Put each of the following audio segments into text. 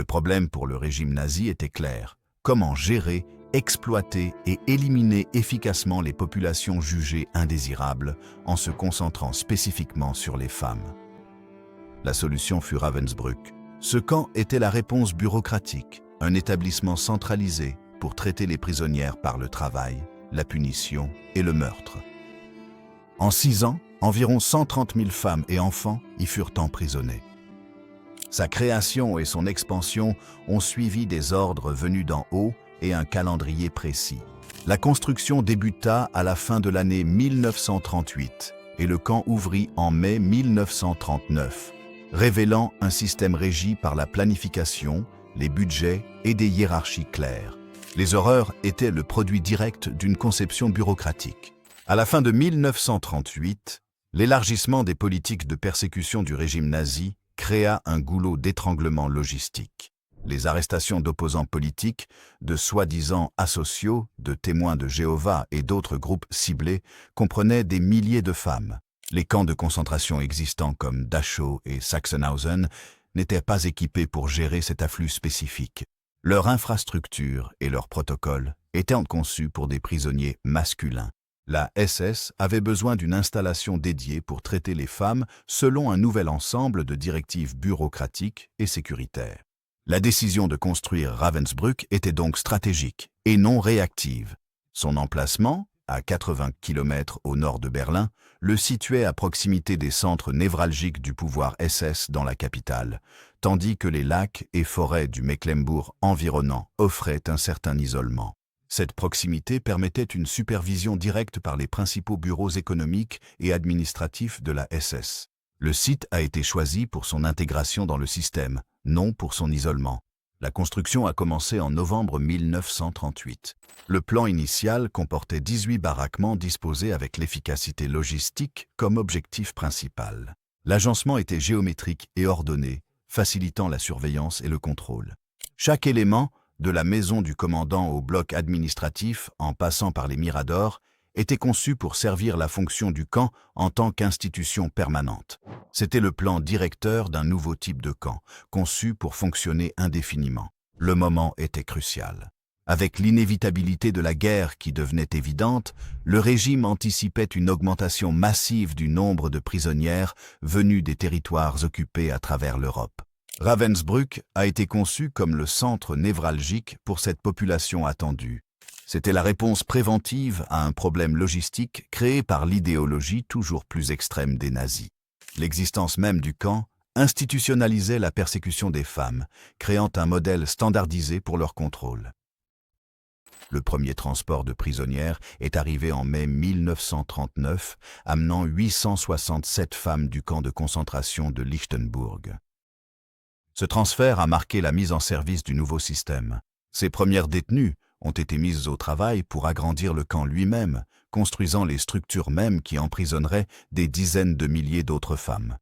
Le problème pour le régime nazi était clair: comment gérer, exploiter et éliminer efficacement les populations jugées indésirables en se concentrant spécifiquement sur les femmes. La solution fut Ravensbrück. Ce camp était la réponse bureaucratique, un établissement centralisé pour traiter les prisonnières par le travail, la punition et le meurtre. En 6 ans, environ 130 000 femmes et enfants y furent emprisonnés. Sa création et son expansion ont suivi des ordres venus d'en haut et un calendrier précis. La construction débuta à la fin de l'année 1938 et le camp ouvrit en mai 1939, révélant un système régi par la planification, les budgets et des hiérarchies claires. Les horreurs étaient le produit direct d'une conception bureaucratique. À la fin de 1938, l'élargissement des politiques de persécution du régime nazi créa un goulot d'étranglement logistique. Les arrestations d'opposants politiques, de soi-disant asociaux, de témoins de Jéhovah et d'autres groupes ciblés comprenaient des milliers de femmes. Les camps de concentration existants comme Dachau et Sachsenhausen n'étaient pas équipés pour gérer cet afflux spécifique. Leur infrastructure et leurs protocoles étaient conçus pour des prisonniers masculins. La SS avait besoin d'une installation dédiée pour traiter les femmes selon un nouvel ensemble de directives bureaucratiques et sécuritaires. La décision de construire Ravensbrück était donc stratégique et non réactive. Son emplacement, à 80 km au nord de Berlin, le situait à proximité des centres névralgiques du pouvoir SS dans la capitale, tandis que les lacs et forêts du Mecklembourg environnant offraient un certain isolement. Cette proximité permettait une supervision directe par les principaux bureaux économiques et administratifs de la SS. Le site a été choisi pour son intégration dans le système, non pour son isolement. La construction a commencé en novembre 1938. Le plan initial comportait 18 baraquements disposés avec l'efficacité logistique comme objectif principal. L'agencement était géométrique et ordonné, facilitant la surveillance et le contrôle. Chaque élément, de la maison du commandant au bloc administratif en passant par les miradors, était conçu pour servir la fonction du camp en tant qu'institution permanente. C'était le plan directeur d'un nouveau type de camp, conçu pour fonctionner indéfiniment. Le moment était crucial. Avec l'inévitabilité de la guerre qui devenait évidente, le régime anticipait une augmentation massive du nombre de prisonnières venues des territoires occupés à travers l'Europe. Ravensbrück a été conçu comme le centre névralgique pour cette population attendue. C'était la réponse préventive à un problème logistique créé par l'idéologie toujours plus extrême des nazis. L'existence même du camp institutionnalisait la persécution des femmes, créant un modèle standardisé pour leur contrôle. Le premier transport de prisonnières est arrivé en mai 1939, amenant 867 femmes du camp de concentration de Lichtenburg. Ce transfert a marqué la mise en service du nouveau système. Ces premières détenues ont été mises au travail pour agrandir le camp lui-même, construisant les structures mêmes qui emprisonneraient des dizaines de milliers d'autres femmes.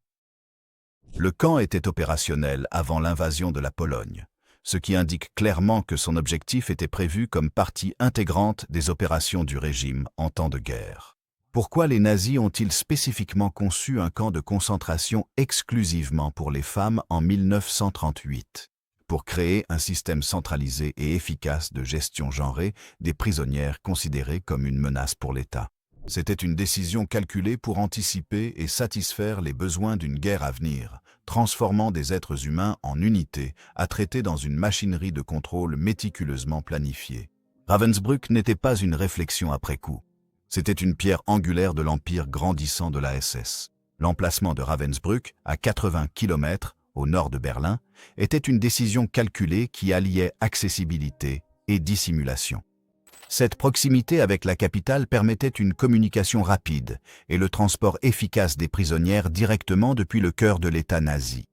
Le camp était opérationnel avant l'invasion de la Pologne, ce qui indique clairement que son objectif était prévu comme partie intégrante des opérations du régime en temps de guerre. Pourquoi les nazis ont-ils spécifiquement conçu un camp de concentration exclusivement pour les femmes en 1938 ? Pour créer un système centralisé et efficace de gestion genrée des prisonnières considérées comme une menace pour l'État. C'était une décision calculée pour anticiper et satisfaire les besoins d'une guerre à venir, transformant des êtres humains en unités à traiter dans une machinerie de contrôle méticuleusement planifiée. Ravensbrück n'était pas une réflexion après coup. C'était une pierre angulaire de l'empire grandissant de la SS. L'emplacement de Ravensbrück, à 80 km au nord de Berlin, était une décision calculée qui alliait accessibilité et dissimulation. Cette proximité avec la capitale permettait une communication rapide et le transport efficace des prisonnières directement depuis le cœur de l'État nazi.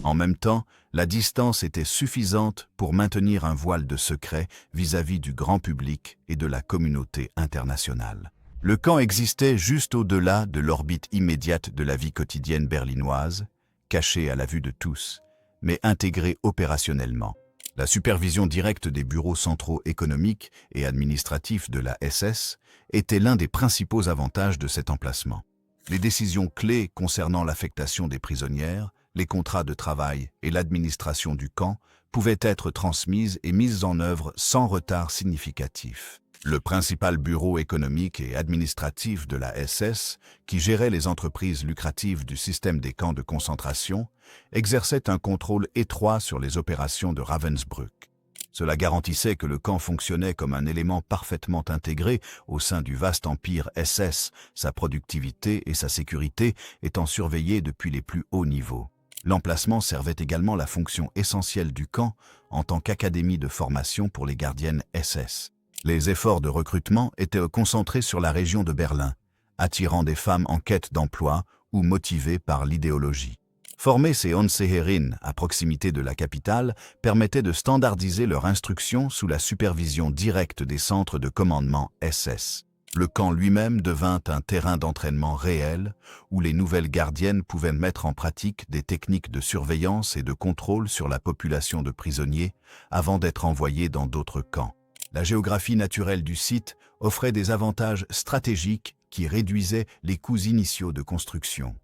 En même temps, la distance était suffisante pour maintenir un voile de secret vis-à-vis du grand public et de la communauté internationale. Le camp existait juste au-delà de l'orbite immédiate de la vie quotidienne berlinoise, caché à la vue de tous, mais intégré opérationnellement. La supervision directe des bureaux centraux économiques et administratifs de la SS était l'un des principaux avantages de cet emplacement. Les décisions clés concernant l'affectation des prisonnières, les contrats de travail et l'administration du camp pouvaient être transmises et mises en œuvre sans retard significatif. Le principal bureau économique et administratif de la SS, qui gérait les entreprises lucratives du système des camps de concentration, exerçait un contrôle étroit sur les opérations de Ravensbrück. Cela garantissait que le camp fonctionnait comme un élément parfaitement intégré au sein du vaste empire SS, sa productivité et sa sécurité étant surveillées depuis les plus hauts niveaux. L'emplacement servait également la fonction essentielle du camp en tant qu'académie de formation pour les gardiennes SS. Les efforts de recrutement étaient concentrés sur la région de Berlin, attirant des femmes en quête d'emploi ou motivées par l'idéologie. Former ces Onseherin à proximité de la capitale permettait de standardiser leur instruction sous la supervision directe des centres de commandement SS. Le camp lui-même devint un terrain d'entraînement réel où les nouvelles gardiennes pouvaient mettre en pratique des techniques de surveillance et de contrôle sur la population de prisonniers avant d'être envoyées dans d'autres camps. La géographie naturelle du site offrait des avantages stratégiques qui réduisaient les coûts initiaux de construction.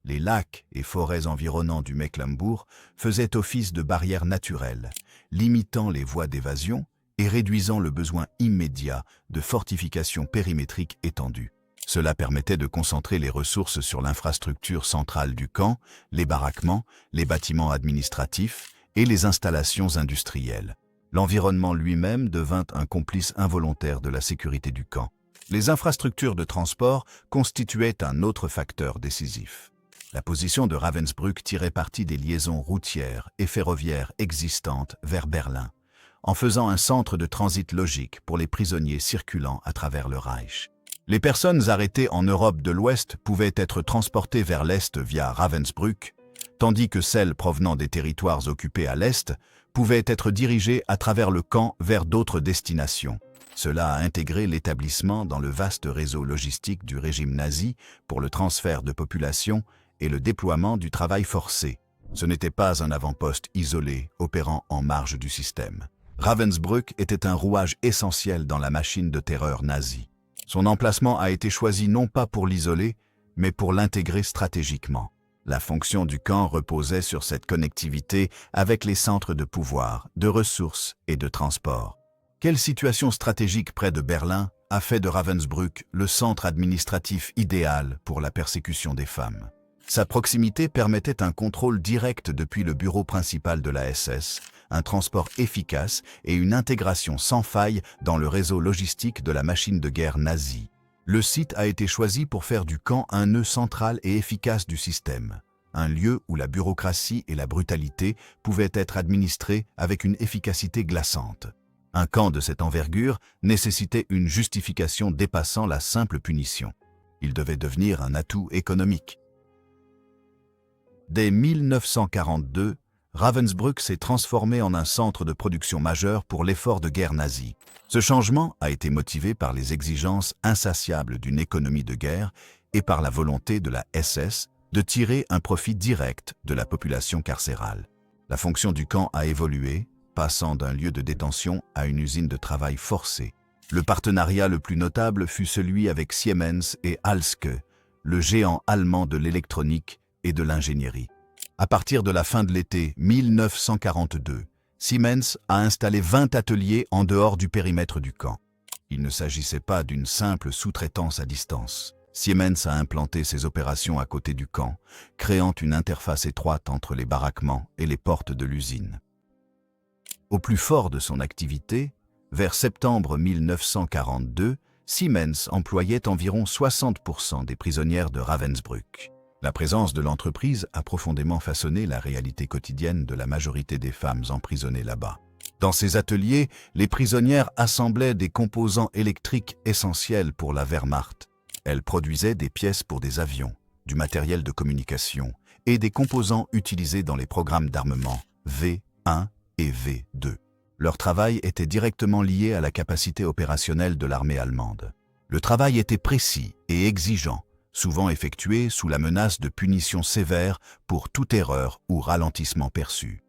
Les lacs et forêts environnants du Mecklembourg faisaient office de barrières naturelles, limitant les voies d'évasion et réduisant le besoin immédiat de fortifications périmétriques étendues. Cela permettait de concentrer les ressources sur l'infrastructure centrale du camp, les baraquements, les bâtiments administratifs et les installations industrielles. L'environnement lui-même devint un complice involontaire de la sécurité du camp. Les infrastructures de transport constituaient un autre facteur décisif. La position de Ravensbrück tirait parti des liaisons routières et ferroviaires existantes vers Berlin, en faisant un centre de transit logique pour les prisonniers circulant à travers le Reich. Les personnes arrêtées en Europe de l'Ouest pouvaient être transportées vers l'Est via Ravensbrück, tandis que celles provenant des territoires occupés à l'Est pouvaient être dirigées à travers le camp vers d'autres destinations. Cela a intégré l'établissement dans le vaste réseau logistique du régime nazi pour le transfert de population et le déploiement du travail forcé. Ce n'était pas un avant-poste isolé opérant en marge du système. Ravensbrück était un rouage essentiel dans la machine de terreur nazie. Son emplacement a été choisi non pas pour l'isoler, mais pour l'intégrer stratégiquement. La fonction du camp reposait sur cette connectivité avec les centres de pouvoir, de ressources et de transport. Quelle situation stratégique près de Berlin a fait de Ravensbrück le centre administratif idéal pour la persécution des femmes? Sa proximité permettait un contrôle direct depuis le bureau principal de la SS, un transport efficace et une intégration sans faille dans le réseau logistique de la machine de guerre nazie. Le site a été choisi pour faire du camp un nœud central et efficace du système, un lieu où la bureaucratie et la brutalité pouvaient être administrées avec une efficacité glaçante. Un camp de cette envergure nécessitait une justification dépassant la simple punition. Il devait devenir un atout économique. Dès 1942, Ravensbrück s'est transformé en un centre de production majeur pour l'effort de guerre nazi. Ce changement a été motivé par les exigences insatiables d'une économie de guerre et par la volonté de la SS de tirer un profit direct de la population carcérale. La fonction du camp a évolué, passant d'un lieu de détention à une usine de travail forcé. Le partenariat le plus notable fut celui avec Siemens et Halske, le géant allemand de l'électronique et de l'ingénierie. À partir de la fin de l'été 1942, Siemens a installé 20 ateliers en dehors du périmètre du camp. Il ne s'agissait pas d'une simple sous-traitance à distance. Siemens a implanté ses opérations à côté du camp, créant une interface étroite entre les baraquements et les portes de l'usine. Au plus fort de son activité, vers septembre 1942, Siemens employait environ 60% des prisonnières de Ravensbrück. La présence de l'entreprise a profondément façonné la réalité quotidienne de la majorité des femmes emprisonnées là-bas. Dans ces ateliers, les prisonnières assemblaient des composants électriques essentiels pour la Wehrmacht. Elles produisaient des pièces pour des avions, du matériel de communication et des composants utilisés dans les programmes d'armement V1 et V2. Leur travail était directement lié à la capacité opérationnelle de l'armée allemande. Le travail était précis et exigeant, souvent effectué sous la menace de punitions sévères pour toute erreur ou ralentissement perçu.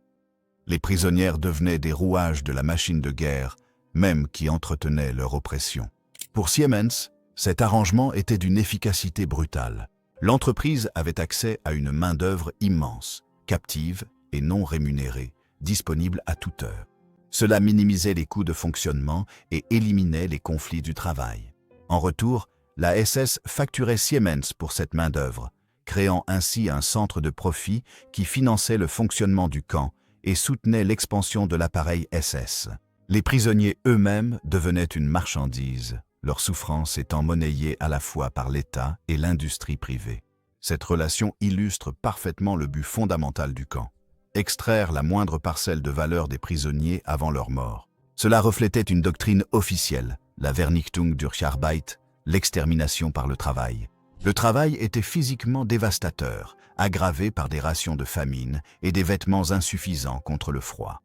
Les prisonnières devenaient des rouages de la machine de guerre, même qui entretenaient leur oppression. Pour Siemens, cet arrangement était d'une efficacité brutale. L'entreprise avait accès à une main-d'œuvre immense, captive et non rémunérée, disponible à toute heure. Cela minimisait les coûts de fonctionnement et éliminait les conflits du travail. En retour, la SS facturait Siemens pour cette main-d'œuvre, créant ainsi un centre de profit qui finançait le fonctionnement du camp et soutenait l'expansion de l'appareil SS. Les prisonniers eux-mêmes devenaient une marchandise, leur souffrance étant monnayée à la fois par l'État et l'industrie privée. Cette relation illustre parfaitement le but fondamental du camp: extraire la moindre parcelle de valeur des prisonniers avant leur mort. Cela reflétait une doctrine officielle, la Vernichtung durch Arbeit, l'extermination par le travail. Le travail était physiquement dévastateur, aggravé par des rations de famine et des vêtements insuffisants contre le froid.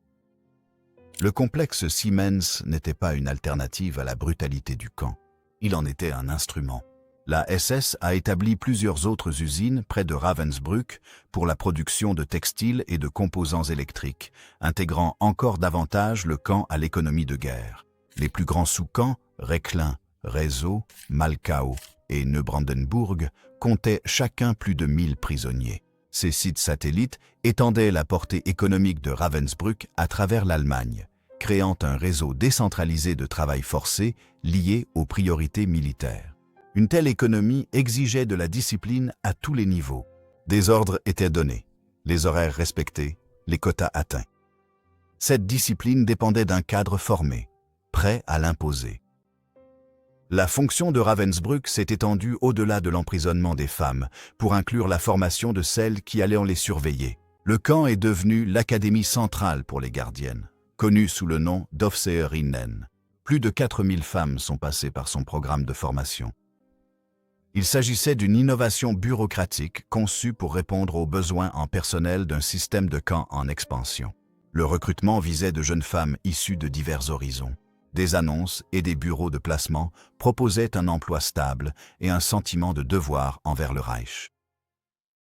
Le complexe Siemens n'était pas une alternative à la brutalité du camp. Il en était un instrument. La SS a établi plusieurs autres usines près de Ravensbrück pour la production de textiles et de composants électriques, intégrant encore davantage le camp à l'économie de guerre. Les plus grands sous-camps, Rechlin, Reso, Malkau et Neubrandenburg, comptaient chacun plus de 1000 prisonniers. Ces sites satellites étendaient la portée économique de Ravensbrück à travers l'Allemagne, créant un réseau décentralisé de travail forcé lié aux priorités militaires. Une telle économie exigeait de la discipline à tous les niveaux. Des ordres étaient donnés, les horaires respectés, les quotas atteints. Cette discipline dépendait d'un cadre formé, prêt à l'imposer. La fonction de Ravensbrück s'est étendue au-delà de l'emprisonnement des femmes pour inclure la formation de celles qui allaient les surveiller. Le camp est devenu l'académie centrale pour les gardiennes, connue sous le nom d'Aufseherinnen. Plus de 4000 femmes sont passées par son programme de formation. Il s'agissait d'une innovation bureaucratique conçue pour répondre aux besoins en personnel d'un système de camp en expansion. Le recrutement visait de jeunes femmes issues de divers horizons. Des annonces et des bureaux de placement proposaient un emploi stable et un sentiment de devoir envers le Reich.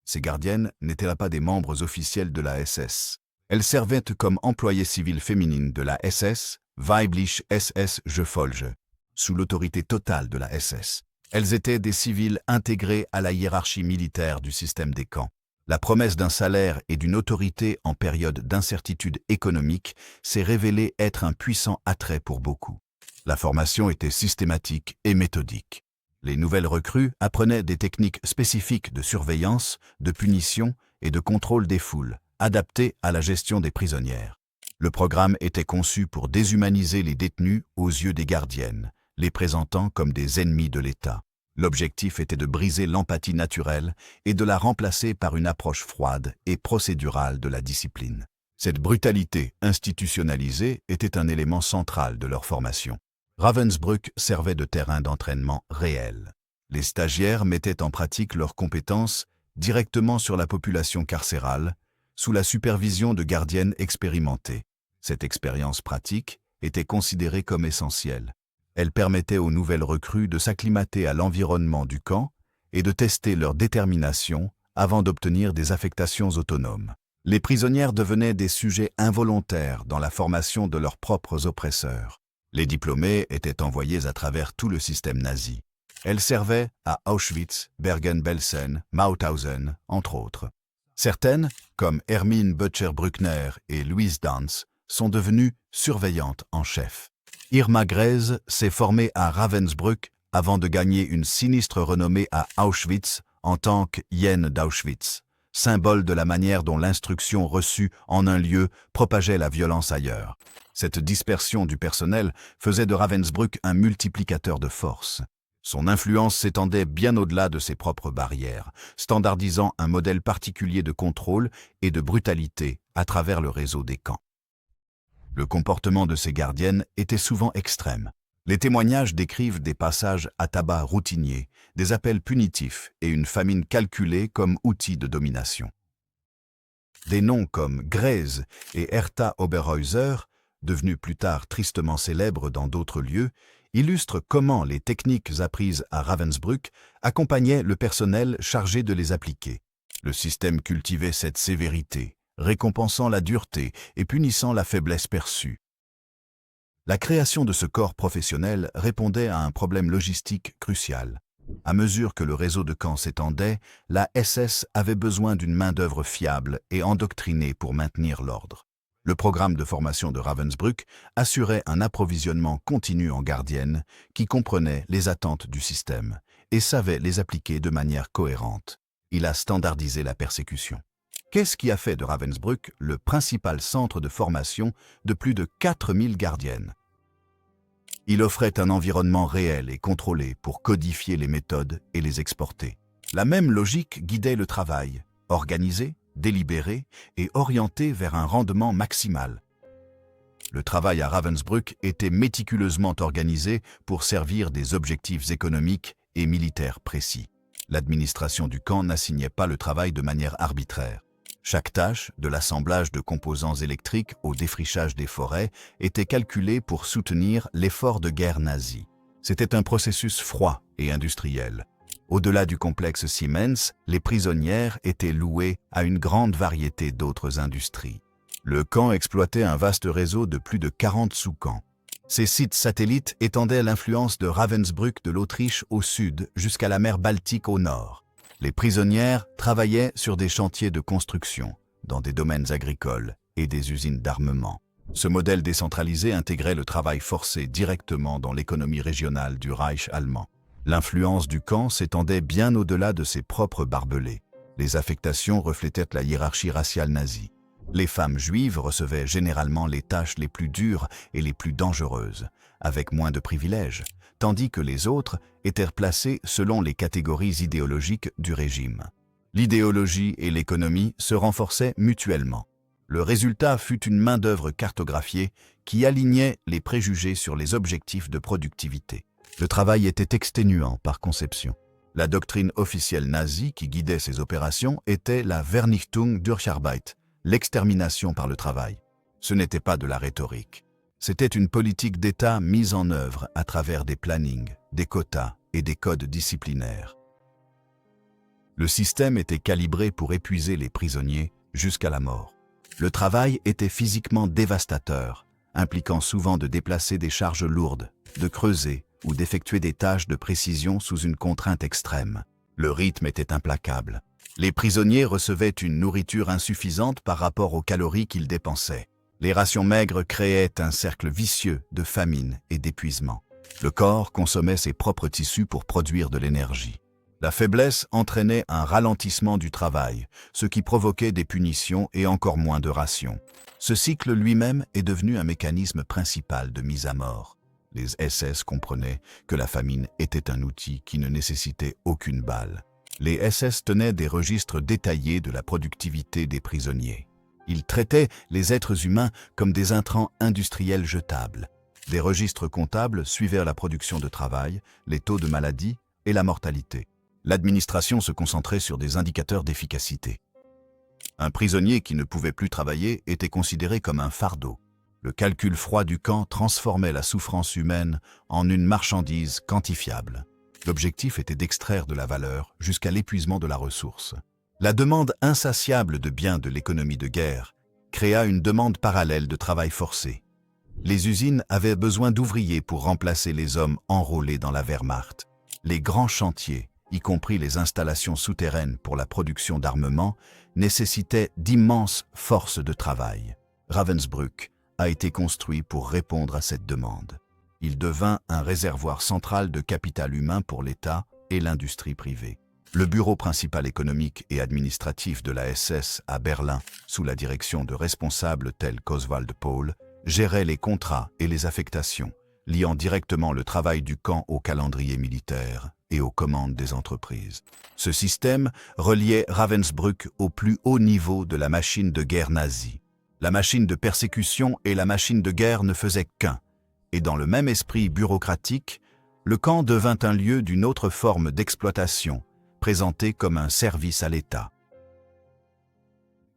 Ces gardiennes n'étaient pas des membres officiels de la SS. Elles servaient comme employées civiles féminines de la SS, Weibliche SS Gefolge, sous l'autorité totale de la SS. Elles étaient des civils intégrés à la hiérarchie militaire du système des camps. La promesse d'un salaire et d'une autorité en période d'incertitude économique s'est révélée être un puissant attrait pour beaucoup. La formation était systématique et méthodique. Les nouvelles recrues apprenaient des techniques spécifiques de surveillance, de punition et de contrôle des foules, adaptées à la gestion des prisonnières. Le programme était conçu pour déshumaniser les détenus aux yeux des gardiennes, les présentant comme des ennemis de l'État. L'objectif était de briser l'empathie naturelle et de la remplacer par une approche froide et procédurale de la discipline. Cette brutalité institutionnalisée était un élément central de leur formation. Ravensbrück servait de terrain d'entraînement réel. Les stagiaires mettaient en pratique leurs compétences directement sur la population carcérale, sous la supervision de gardiennes expérimentées. Cette expérience pratique était considérée comme essentielle. Elle permettait aux nouvelles recrues de s'acclimater à l'environnement du camp et de tester leur détermination avant d'obtenir des affectations autonomes. Les prisonnières devenaient des sujets involontaires dans la formation de leurs propres oppresseurs. Les diplômés étaient envoyés à travers tout le système nazi. Elles servaient à Auschwitz, Bergen-Belsen, Mauthausen, entre autres. Certaines, comme Hermine Böttcher-Brückner et Louise Danz, sont devenues surveillantes en chef. Irma Grese s'est formée à Ravensbrück avant de gagner une sinistre renommée à Auschwitz en tant que hyène d'Auschwitz, symbole de la manière dont l'instruction reçue en un lieu propageait la violence ailleurs. Cette dispersion du personnel faisait de Ravensbrück un multiplicateur de force. Son influence s'étendait bien au-delà de ses propres barrières, standardisant un modèle particulier de contrôle et de brutalité à travers le réseau des camps. Le comportement de ces gardiennes était souvent extrême. Les témoignages décrivent des passages à tabac routiniers, des appels punitifs et une famine calculée comme outil de domination. Des noms comme Grese et Hertha Oberhäuser, devenus plus tard tristement célèbres dans d'autres lieux, illustrent comment les techniques apprises à Ravensbrück accompagnaient le personnel chargé de les appliquer. Le système cultivait cette sévérité, récompensant la dureté et punissant la faiblesse perçue. La création de ce corps professionnel répondait à un problème logistique crucial. À mesure que le réseau de camps s'étendait, la SS avait besoin d'une main-d'œuvre fiable et endoctrinée pour maintenir l'ordre. Le programme de formation de Ravensbrück assurait un approvisionnement continu en gardiennes qui comprenait les attentes du système et savait les appliquer de manière cohérente. Il a standardisé la persécution. Qu'est-ce qui a fait de Ravensbrück le principal centre de formation de plus de 4000 gardiennes? Il offrait un environnement réel et contrôlé pour codifier les méthodes et les exporter. La même logique guidait le travail, organisé, délibéré et orienté vers un rendement maximal. Le travail à Ravensbrück était méticuleusement organisé pour servir des objectifs économiques et militaires précis. L'administration du camp n'assignait pas le travail de manière arbitraire. Chaque tâche, de l'assemblage de composants électriques au défrichage des forêts, était calculée pour soutenir l'effort de guerre nazi. C'était un processus froid et industriel. Au-delà du complexe Siemens, les prisonnières étaient louées à une grande variété d'autres industries. Le camp exploitait un vaste réseau de plus de 40 sous-camps. Ces sites satellites étendaient l'influence de Ravensbrück de l'Autriche au sud jusqu'à la mer Baltique au nord. Les prisonnières travaillaient sur des chantiers de construction, dans des domaines agricoles et des usines d'armement. Ce modèle décentralisé intégrait le travail forcé directement dans l'économie régionale du Reich allemand. L'influence du camp s'étendait bien au-delà de ses propres barbelés. Les affectations reflétaient la hiérarchie raciale nazie. Les femmes juives recevaient généralement les tâches les plus dures et les plus dangereuses, avec moins de privilèges, tandis que les autres étaient placées selon les catégories idéologiques du régime. L'idéologie et l'économie se renforçaient mutuellement. Le résultat fut une main-d'œuvre cartographiée qui alignait les préjugés sur les objectifs de productivité. Le travail était exténuant par conception. La doctrine officielle nazie qui guidait ces opérations était la Vernichtung durch Arbeit, l'extermination par le travail. Ce n'était pas de la rhétorique. C'était une politique d'État mise en œuvre à travers des plannings, des quotas et des codes disciplinaires. Le système était calibré pour épuiser les prisonniers jusqu'à la mort. Le travail était physiquement dévastateur, impliquant souvent de déplacer des charges lourdes, de creuser ou d'effectuer des tâches de précision sous une contrainte extrême. Le rythme était implacable. Les prisonniers recevaient une nourriture insuffisante par rapport aux calories qu'ils dépensaient. Les rations maigres créaient un cercle vicieux de famine et d'épuisement. Le corps consommait ses propres tissus pour produire de l'énergie. La faiblesse entraînait un ralentissement du travail, ce qui provoquait des punitions et encore moins de rations. Ce cycle lui-même est devenu un mécanisme principal de mise à mort. Les SS comprenaient que la famine était un outil qui ne nécessitait aucune balle. Les SS tenaient des registres détaillés de la productivité des prisonniers. Ils traitaient les êtres humains comme des intrants industriels jetables. Des registres comptables suivaient la production de travail, les taux de maladie et la mortalité. L'administration se concentrait sur des indicateurs d'efficacité. Un prisonnier qui ne pouvait plus travailler était considéré comme un fardeau. Le calcul froid du camp transformait la souffrance humaine en une marchandise quantifiable. L'objectif était d'extraire de la valeur jusqu'à l'épuisement de la ressource. La demande insatiable de biens de l'économie de guerre créa une demande parallèle de travail forcé. Les usines avaient besoin d'ouvriers pour remplacer les hommes enrôlés dans la Wehrmacht. Les grands chantiers, y compris les installations souterraines pour la production d'armement, nécessitaient d'immenses forces de travail. Ravensbrück a été construit pour répondre à cette demande. Il devint un réservoir central de capital humain pour l'État et l'industrie privée. Le bureau principal économique et administratif de la SS à Berlin, sous la direction de responsables tels qu'Oswald Pohl, gérait les contrats et les affectations, liant directement le travail du camp au calendrier militaire et aux commandes des entreprises. Ce système reliait Ravensbrück au plus haut niveau de la machine de guerre nazie. La machine de persécution et la machine de guerre ne faisaient qu'un, et dans le même esprit bureaucratique, le camp devint un lieu d'une autre forme d'exploitation, présenté comme un service à l'État.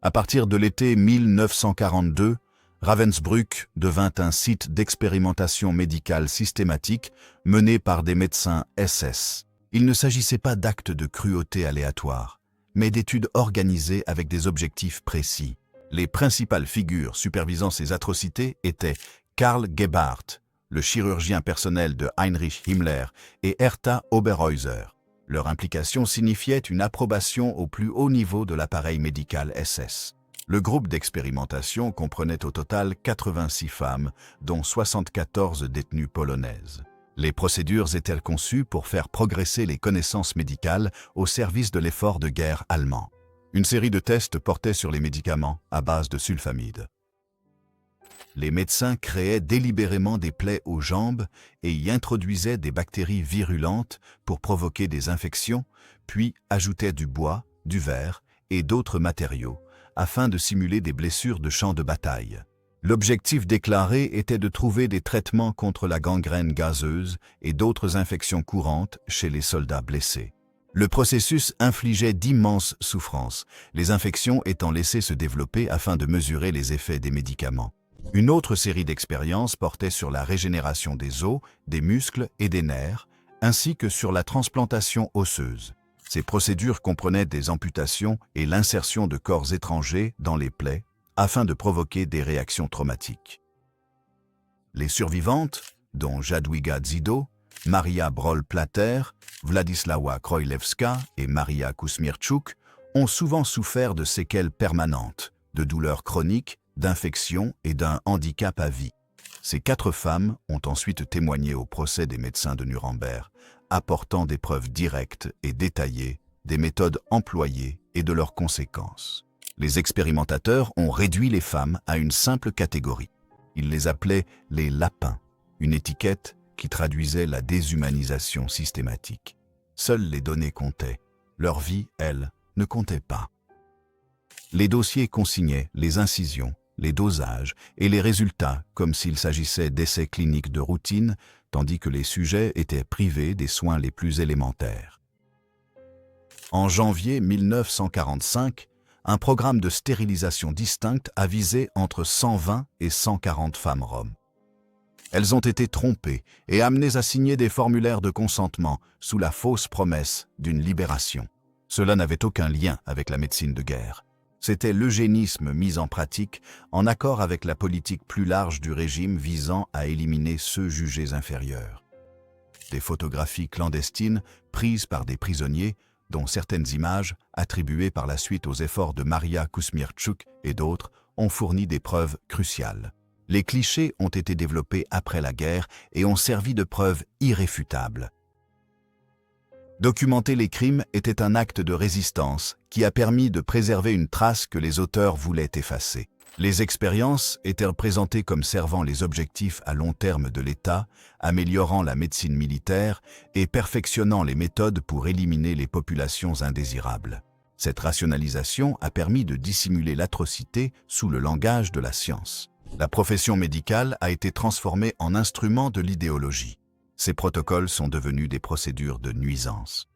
À partir de l'été 1942, Ravensbrück devint un site d'expérimentation médicale systématique mené par des médecins SS. Il ne s'agissait pas d'actes de cruauté aléatoires, mais d'études organisées avec des objectifs précis. Les principales figures supervisant ces atrocités étaient Karl Gebhardt, le chirurgien personnel de Heinrich Himmler, et Hertha Oberhäuser, Leur implication signifiait une approbation au plus haut niveau de l'appareil médical SS. Le groupe d'expérimentation comprenait au total 86 femmes, dont 74 détenues polonaises. Les procédures étaient conçues pour faire progresser les connaissances médicales au service de l'effort de guerre allemand. Une série de tests portait sur les médicaments à base de sulfamide. Les médecins créaient délibérément des plaies aux jambes et y introduisaient des bactéries virulentes pour provoquer des infections, puis ajoutaient du bois, du verre et d'autres matériaux, afin de simuler des blessures de champ de bataille. L'objectif déclaré était de trouver des traitements contre la gangrène gazeuse et d'autres infections courantes chez les soldats blessés. Le processus infligeait d'immenses souffrances, les infections étant laissées se développer afin de mesurer les effets des médicaments. Une autre série d'expériences portait sur la régénération des os, des muscles et des nerfs, ainsi que sur la transplantation osseuse. Ces procédures comprenaient des amputations et l'insertion de corps étrangers dans les plaies, afin de provoquer des réactions traumatiques. Les survivantes, dont Jadwiga Dzido, Maria Broll-Plater, Władysława Królewska et Maria Kuzmierczuk, ont souvent souffert de séquelles permanentes, de douleurs chroniques, d'infections et d'un handicap à vie. Ces 4 femmes ont ensuite témoigné au procès des médecins de Nuremberg, apportant des preuves directes et détaillées des méthodes employées et de leurs conséquences. Les expérimentateurs ont réduit les femmes à une simple catégorie. Ils les appelaient les lapins, une étiquette qui traduisait la déshumanisation systématique. Seules les données comptaient. Leur vie, elle, ne comptait pas. Les dossiers consignaient les incisions, les dosages et les résultats comme s'il s'agissait d'essais cliniques de routine, tandis que les sujets étaient privés des soins les plus élémentaires. En janvier 1945, un programme de stérilisation distinct a visé entre 120 et 140 femmes roms. Elles ont été trompées et amenées à signer des formulaires de consentement sous la fausse promesse d'une libération. Cela n'avait aucun lien avec la médecine de guerre. C'était l'eugénisme mis en pratique en accord avec la politique plus large du régime visant à éliminer ceux jugés inférieurs. Des photographies clandestines prises par des prisonniers, dont certaines images, attribuées par la suite aux efforts de Maria Kuzmierczuk et d'autres, ont fourni des preuves cruciales. Les clichés ont été développés après la guerre et ont servi de preuves irréfutables. Documenter les crimes était un acte de résistance qui a permis de préserver une trace que les auteurs voulaient effacer. Les expériences étaient représentées comme servant les objectifs à long terme de l'État, améliorant la médecine militaire et perfectionnant les méthodes pour éliminer les populations indésirables. Cette rationalisation a permis de dissimuler l'atrocité sous le langage de la science. La profession médicale a été transformée en instrument de l'idéologie. Ces protocoles sont devenus des procédures de nuisance.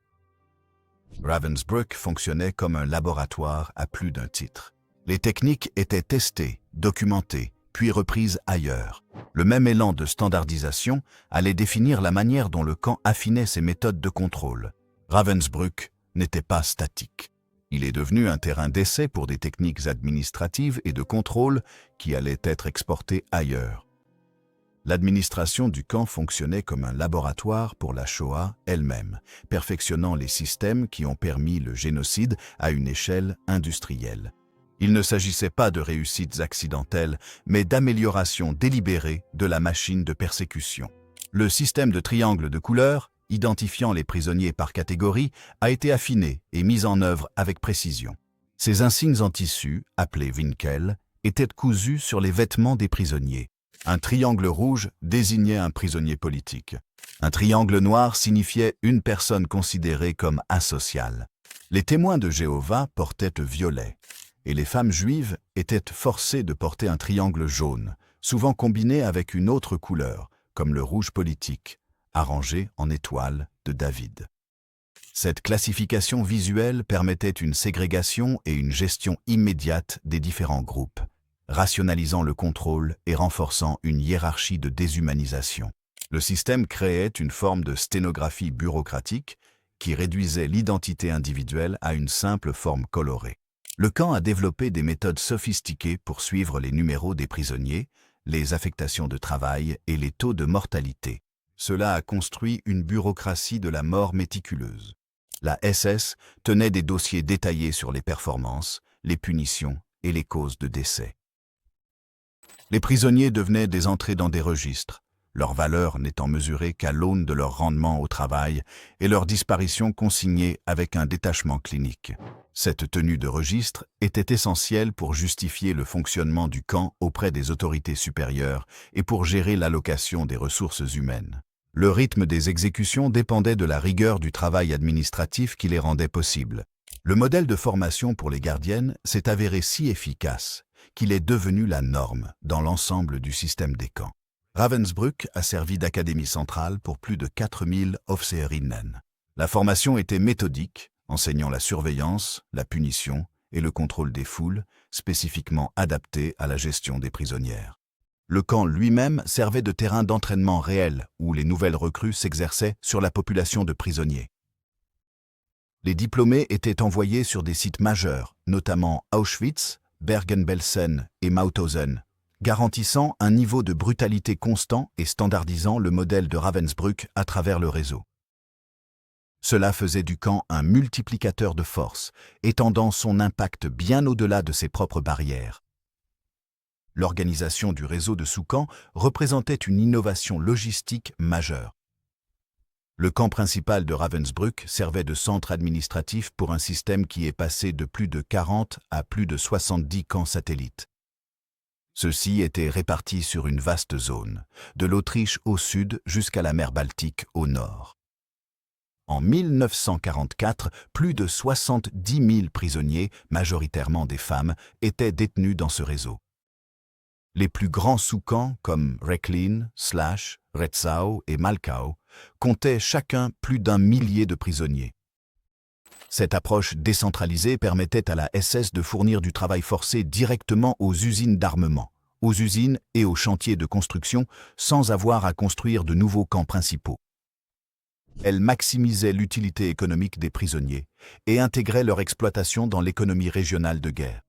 Ravensbrück fonctionnait comme un laboratoire à plus d'un titre. Les techniques étaient testées, documentées, puis reprises ailleurs. Le même élan de standardisation allait définir la manière dont le camp affinait ses méthodes de contrôle. Ravensbrück n'était pas statique. Il est devenu un terrain d'essai pour des techniques administratives et de contrôle qui allaient être exportées ailleurs. L'administration du camp fonctionnait comme un laboratoire pour la Shoah elle-même, perfectionnant les systèmes qui ont permis le génocide à une échelle industrielle. Il ne s'agissait pas de réussites accidentelles, mais d'amélioration délibérée de la machine de persécution. Le système de triangles de couleurs, identifiant les prisonniers par catégorie, a été affiné et mis en œuvre avec précision. Ces insignes en tissu, appelés Winkel, étaient cousus sur les vêtements des prisonniers. Un triangle rouge désignait un prisonnier politique. Un triangle noir signifiait une personne considérée comme asociale. Les témoins de Jéhovah portaient le violet, et les femmes juives étaient forcées de porter un triangle jaune, souvent combiné avec une autre couleur, comme le rouge politique, arrangé en étoile de David. Cette classification visuelle permettait une ségrégation et une gestion immédiate des différents groupes, rationalisant le contrôle et renforçant une hiérarchie de déshumanisation. Le système créait une forme de sténographie bureaucratique qui réduisait l'identité individuelle à une simple forme colorée. Le camp a développé des méthodes sophistiquées pour suivre les numéros des prisonniers, les affectations de travail et les taux de mortalité. Cela a construit une bureaucratie de la mort méticuleuse. La SS tenait des dossiers détaillés sur les performances, les punitions et les causes de décès. Les prisonniers devenaient des entrées dans des registres, leur valeur n'étant mesurée qu'à l'aune de leur rendement au travail et leur disparition consignée avec un détachement clinique. Cette tenue de registre était essentielle pour justifier le fonctionnement du camp auprès des autorités supérieures et pour gérer l'allocation des ressources humaines. Le rythme des exécutions dépendait de la rigueur du travail administratif qui les rendait possibles. Le modèle de formation pour les gardiennes s'est avéré si efficace qu'il est devenu la norme dans l'ensemble du système des camps. Ravensbrück a servi d'académie centrale pour plus de 4000 Officerinnen. La formation était méthodique, enseignant la surveillance, la punition et le contrôle des foules, spécifiquement adaptée à la gestion des prisonnières. Le camp lui-même servait de terrain d'entraînement réel où les nouvelles recrues s'exerçaient sur la population de prisonniers. Les diplômés étaient envoyés sur des sites majeurs, notamment Auschwitz, Bergen-Belsen et Mauthausen, garantissant un niveau de brutalité constant et standardisant le modèle de Ravensbrück à travers le réseau. Cela faisait du camp un multiplicateur de force, étendant son impact bien au-delà de ses propres barrières. L'organisation du réseau de sous-camps représentait une innovation logistique majeure. Le camp principal de Ravensbrück servait de centre administratif pour un système qui est passé de plus de 40 à plus de 70 camps satellites. Ceux-ci étaient répartis sur une vaste zone, de l'Autriche au sud jusqu'à la mer Baltique au nord. En 1944, plus de 70 000 prisonniers, majoritairement des femmes, étaient détenus dans ce réseau. Les plus grands sous-camps comme Rechlin, Slash, Retzau et Malkau comptaient chacun plus d'1 millier de prisonniers. Cette approche décentralisée permettait à la SS de fournir du travail forcé directement aux usines d'armement, aux usines et aux chantiers de construction sans avoir à construire de nouveaux camps principaux. Elle maximisait l'utilité économique des prisonniers et intégrait leur exploitation dans l'économie régionale de guerre.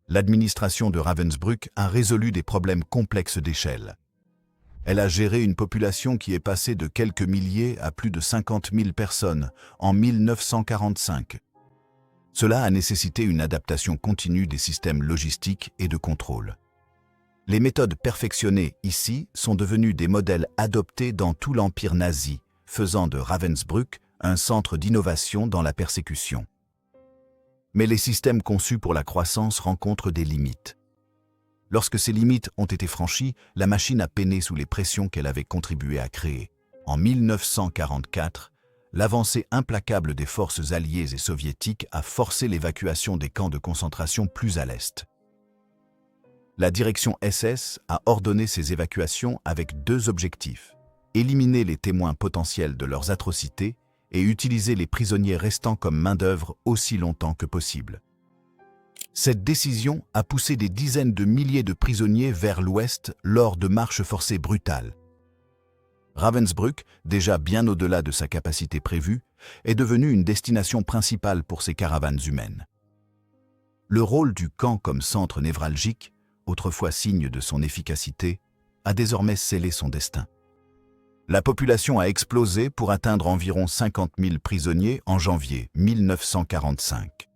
L'administration de Ravensbrück a résolu des problèmes complexes d'échelle. Elle a géré une population qui est passée de quelques milliers à plus de 50 000 personnes en 1945. Cela a nécessité une adaptation continue des systèmes logistiques et de contrôle. Les méthodes perfectionnées ici sont devenues des modèles adoptés dans tout l'empire nazi, faisant de Ravensbrück un centre d'innovation dans la persécution. Mais les systèmes conçus pour la croissance rencontrent des limites. Lorsque ces limites ont été franchies, la machine a peiné sous les pressions qu'elle avait contribué à créer. En 1944, l'avancée implacable des forces alliées et soviétiques a forcé l'évacuation des camps de concentration plus à l'est. La direction SS a ordonné ces évacuations avec deux objectifs: éliminer les témoins potentiels de leurs atrocités et utiliser les prisonniers restants comme main-d'œuvre aussi longtemps que possible. Cette décision a poussé des dizaines de milliers de prisonniers vers l'ouest lors de marches forcées brutales. Ravensbrück, déjà bien au-delà de sa capacité prévue, est devenu une destination principale pour ces caravanes humaines. Le rôle du camp comme centre névralgique, autrefois signe de son efficacité, a désormais scellé son destin. La population a explosé pour atteindre environ 50 000 prisonniers en janvier 1945.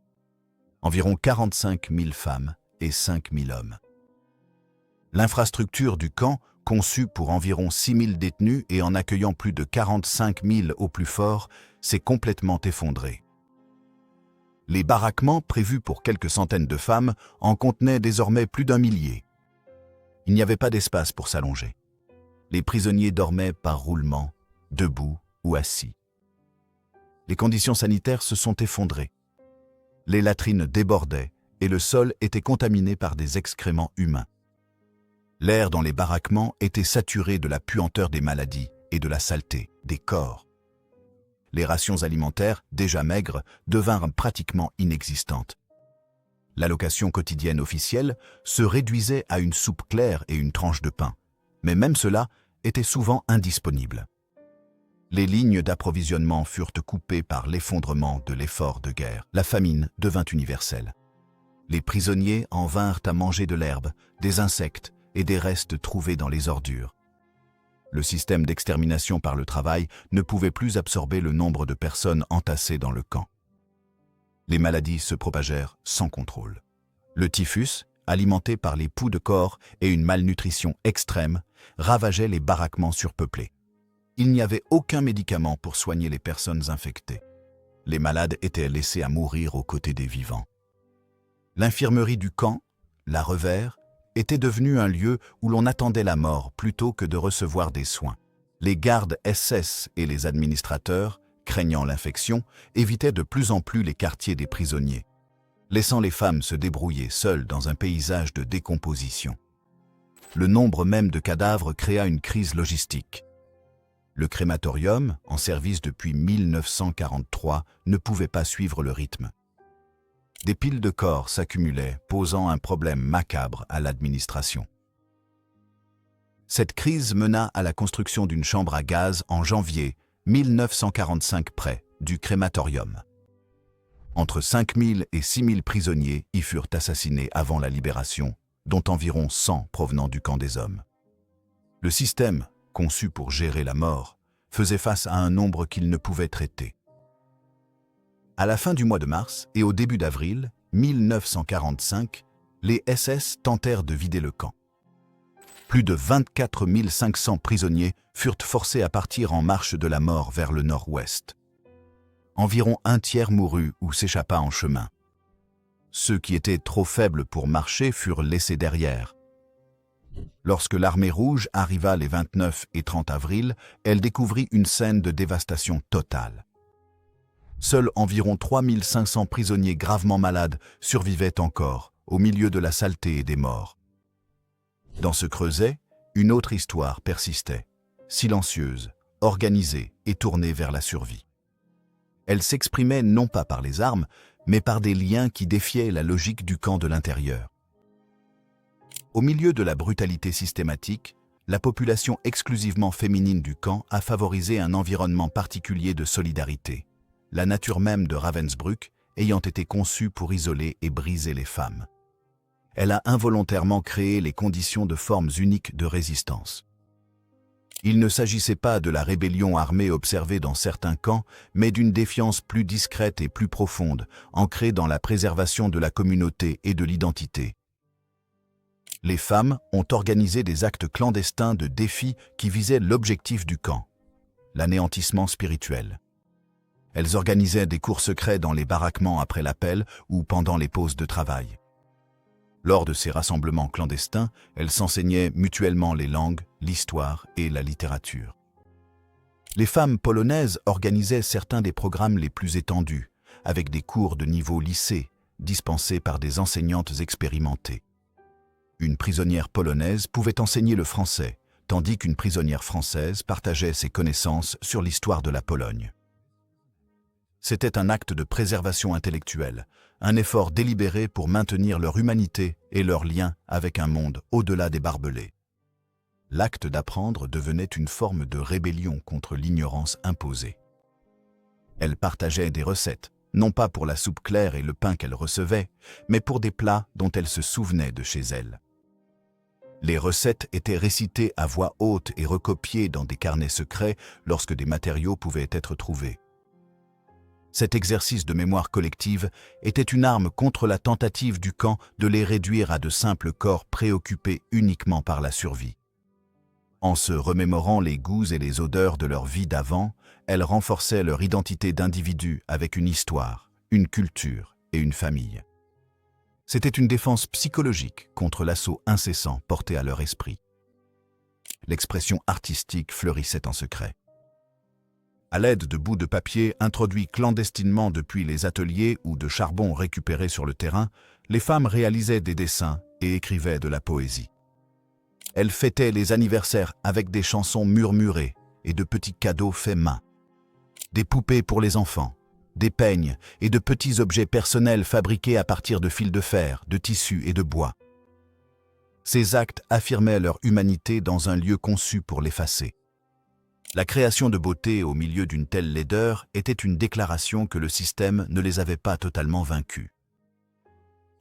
Environ 45 000 femmes et 5 000 hommes. L'infrastructure du camp, conçue pour environ 6 000 détenus et en accueillant plus de 45 000 au plus fort, s'est complètement effondrée. Les baraquements prévus pour quelques centaines de femmes en contenaient désormais plus d'1 millier. Il n'y avait pas d'espace pour s'allonger. Les prisonniers dormaient par roulement, debout ou assis. Les conditions sanitaires se sont effondrées. Les latrines débordaient et le sol était contaminé par des excréments humains. L'air dans les baraquements était saturé de la puanteur des maladies et de la saleté des corps. Les rations alimentaires, déjà maigres, devinrent pratiquement inexistantes. L'allocation quotidienne officielle se réduisait à une soupe claire et une tranche de pain, mais même cela était souvent indisponible. Les lignes d'approvisionnement furent coupées par l'effondrement de l'effort de guerre. La famine devint universelle. Les prisonniers en vinrent à manger de l'herbe, des insectes et des restes trouvés dans les ordures. Le système d'extermination par le travail ne pouvait plus absorber le nombre de personnes entassées dans le camp. Les maladies se propagèrent sans contrôle. Le typhus, alimenté par les poux de corps et une malnutrition extrême, ravageait les baraquements surpeuplés. Il n'y avait aucun médicament pour soigner les personnes infectées. Les malades étaient laissés à mourir aux côtés des vivants. L'infirmerie du camp, la Revers, était devenue un lieu où l'on attendait la mort plutôt que de recevoir des soins. Les gardes SS et les administrateurs, craignant l'infection, évitaient de plus en plus les quartiers des prisonniers, laissant les femmes se débrouiller seules dans un paysage de décomposition. Le nombre même de cadavres créa une crise logistique. Le crématorium, en service depuis 1943, ne pouvait pas suivre le rythme. Des piles de corps s'accumulaient, posant un problème macabre à l'administration. Cette crise mena à la construction d'une chambre à gaz en janvier 1945 près du crématorium. Entre 5 000 et 6 000 prisonniers y furent assassinés avant la libération, dont environ 100 provenant du camp des hommes. Le système, conçu pour gérer la mort, faisait face à un nombre qu'il ne pouvait traiter. À la fin du mois de mars et au début d'avril 1945, les SS tentèrent de vider le camp. Plus de 24 500 prisonniers furent forcés à partir en marche de la mort vers le nord-ouest. Environ un tiers mourut ou s'échappa en chemin. Ceux qui étaient trop faibles pour marcher furent laissés derrière. Lorsque l'armée rouge arriva les 29 et 30 avril, elle découvrit une scène de dévastation totale. Seuls environ 3 500 prisonniers gravement malades survivaient encore, au milieu de la saleté et des morts. Dans ce creuset, une autre histoire persistait, silencieuse, organisée et tournée vers la survie. Elle s'exprimait non pas par les armes, mais par des liens qui défiaient la logique du camp de l'intérieur. Au milieu de la brutalité systématique, la population exclusivement féminine du camp a favorisé un environnement particulier de solidarité, la nature même de Ravensbrück ayant été conçue pour isoler et briser les femmes. Elle a involontairement créé les conditions de formes uniques de résistance. Il ne s'agissait pas de la rébellion armée observée dans certains camps, mais d'une défiance plus discrète et plus profonde, ancrée dans la préservation de la communauté et de l'identité. Les femmes ont organisé des actes clandestins de défi qui visaient l'objectif du camp, l'anéantissement spirituel. Elles organisaient des cours secrets dans les baraquements après l'appel ou pendant les pauses de travail. Lors de ces rassemblements clandestins, elles s'enseignaient mutuellement les langues, l'histoire et la littérature. Les femmes polonaises organisaient certains des programmes les plus étendus, avec des cours de niveau lycée, dispensés par des enseignantes expérimentées. Une prisonnière polonaise pouvait enseigner le français, tandis qu'une prisonnière française partageait ses connaissances sur l'histoire de la Pologne. C'était un acte de préservation intellectuelle, un effort délibéré pour maintenir leur humanité et leur lien avec un monde au-delà des barbelés. L'acte d'apprendre devenait une forme de rébellion contre l'ignorance imposée. Elles partageaient des recettes, non pas pour la soupe claire et le pain qu'elles recevaient, mais pour des plats dont elles se souvenaient de chez elles. Les recettes étaient récitées à voix haute et recopiées dans des carnets secrets lorsque des matériaux pouvaient être trouvés. Cet exercice de mémoire collective était une arme contre la tentative du camp de les réduire à de simples corps préoccupés uniquement par la survie. En se remémorant les goûts et les odeurs de leur vie d'avant, elles renforçaient leur identité d'individu avec une histoire, une culture et une famille. C'était une défense psychologique contre l'assaut incessant porté à leur esprit. L'expression artistique fleurissait en secret. À l'aide de bouts de papier introduits clandestinement depuis les ateliers ou de charbon récupérés sur le terrain, les femmes réalisaient des dessins et écrivaient de la poésie. Elles fêtaient les anniversaires avec des chansons murmurées et de petits cadeaux faits main. Des poupées pour les enfants, des peignes et de petits objets personnels fabriqués à partir de fils de fer, de tissu et de bois. Ces actes affirmaient leur humanité dans un lieu conçu pour l'effacer. La création de beauté au milieu d'une telle laideur était une déclaration que le système ne les avait pas totalement vaincus.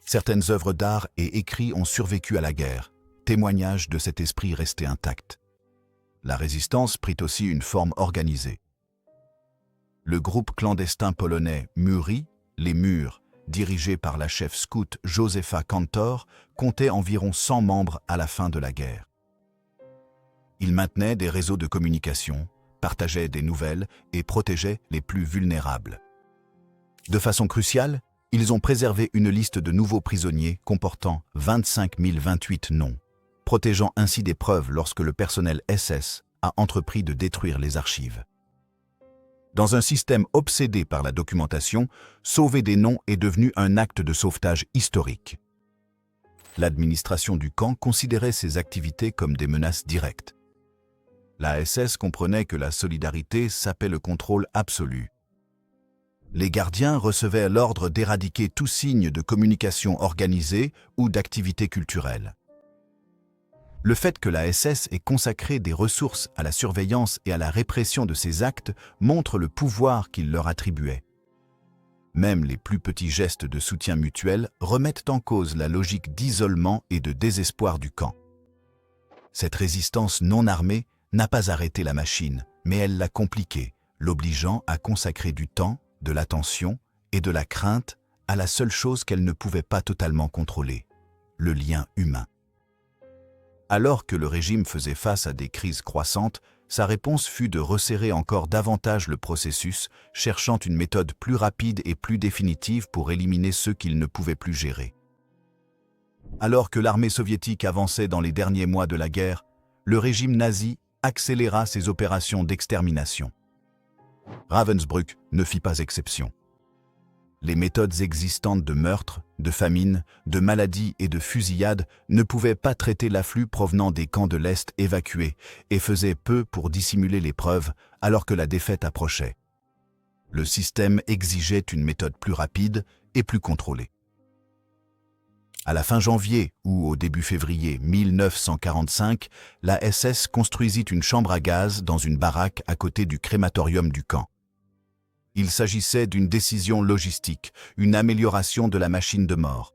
Certaines œuvres d'art et écrits ont survécu à la guerre, témoignage de cet esprit resté intact. La résistance prit aussi une forme organisée. Le groupe clandestin polonais Muri, les Murs, dirigé par la chef scout Józefa Kantor, comptait environ 100 membres à la fin de la guerre. Ils maintenaient des réseaux de communication, partageaient des nouvelles et protégeaient les plus vulnérables. De façon cruciale, ils ont préservé une liste de nouveaux prisonniers comportant 25 028 noms, protégeant ainsi des preuves lorsque le personnel SS a entrepris de détruire les archives. Dans un système obsédé par la documentation, sauver des noms est devenu un acte de sauvetage historique. L'administration du camp considérait ces activités comme des menaces directes. La SS comprenait que la solidarité sapait le contrôle absolu. Les gardiens recevaient l'ordre d'éradiquer tout signe de communication organisée ou d'activité culturelle. Le fait que la SS ait consacré des ressources à la surveillance et à la répression de ces actes montre le pouvoir qu'il leur attribuait. Même les plus petits gestes de soutien mutuel remettent en cause la logique d'isolement et de désespoir du camp. Cette résistance non armée n'a pas arrêté la machine, mais elle l'a compliquée, l'obligeant à consacrer du temps, de l'attention et de la crainte à la seule chose qu'elle ne pouvait pas totalement contrôler, le lien humain. Alors que le régime faisait face à des crises croissantes, sa réponse fut de resserrer encore davantage le processus, cherchant une méthode plus rapide et plus définitive pour éliminer ceux qu'il ne pouvait plus gérer. Alors que l'armée soviétique avançait dans les derniers mois de la guerre, le régime nazi accéléra ses opérations d'extermination. Ravensbrück ne fit pas exception. Les méthodes existantes de meurtre, de famine, de maladies et de fusillades ne pouvaient pas traiter l'afflux provenant des camps de l'Est évacués et faisaient peu pour dissimuler les preuves alors que la défaite approchait. Le système exigeait une méthode plus rapide et plus contrôlée. À la fin janvier ou au début février 1945, la SS construisit une chambre à gaz dans une baraque à côté du crématorium du camp. Il s'agissait d'une décision logistique, une amélioration de la machine de mort.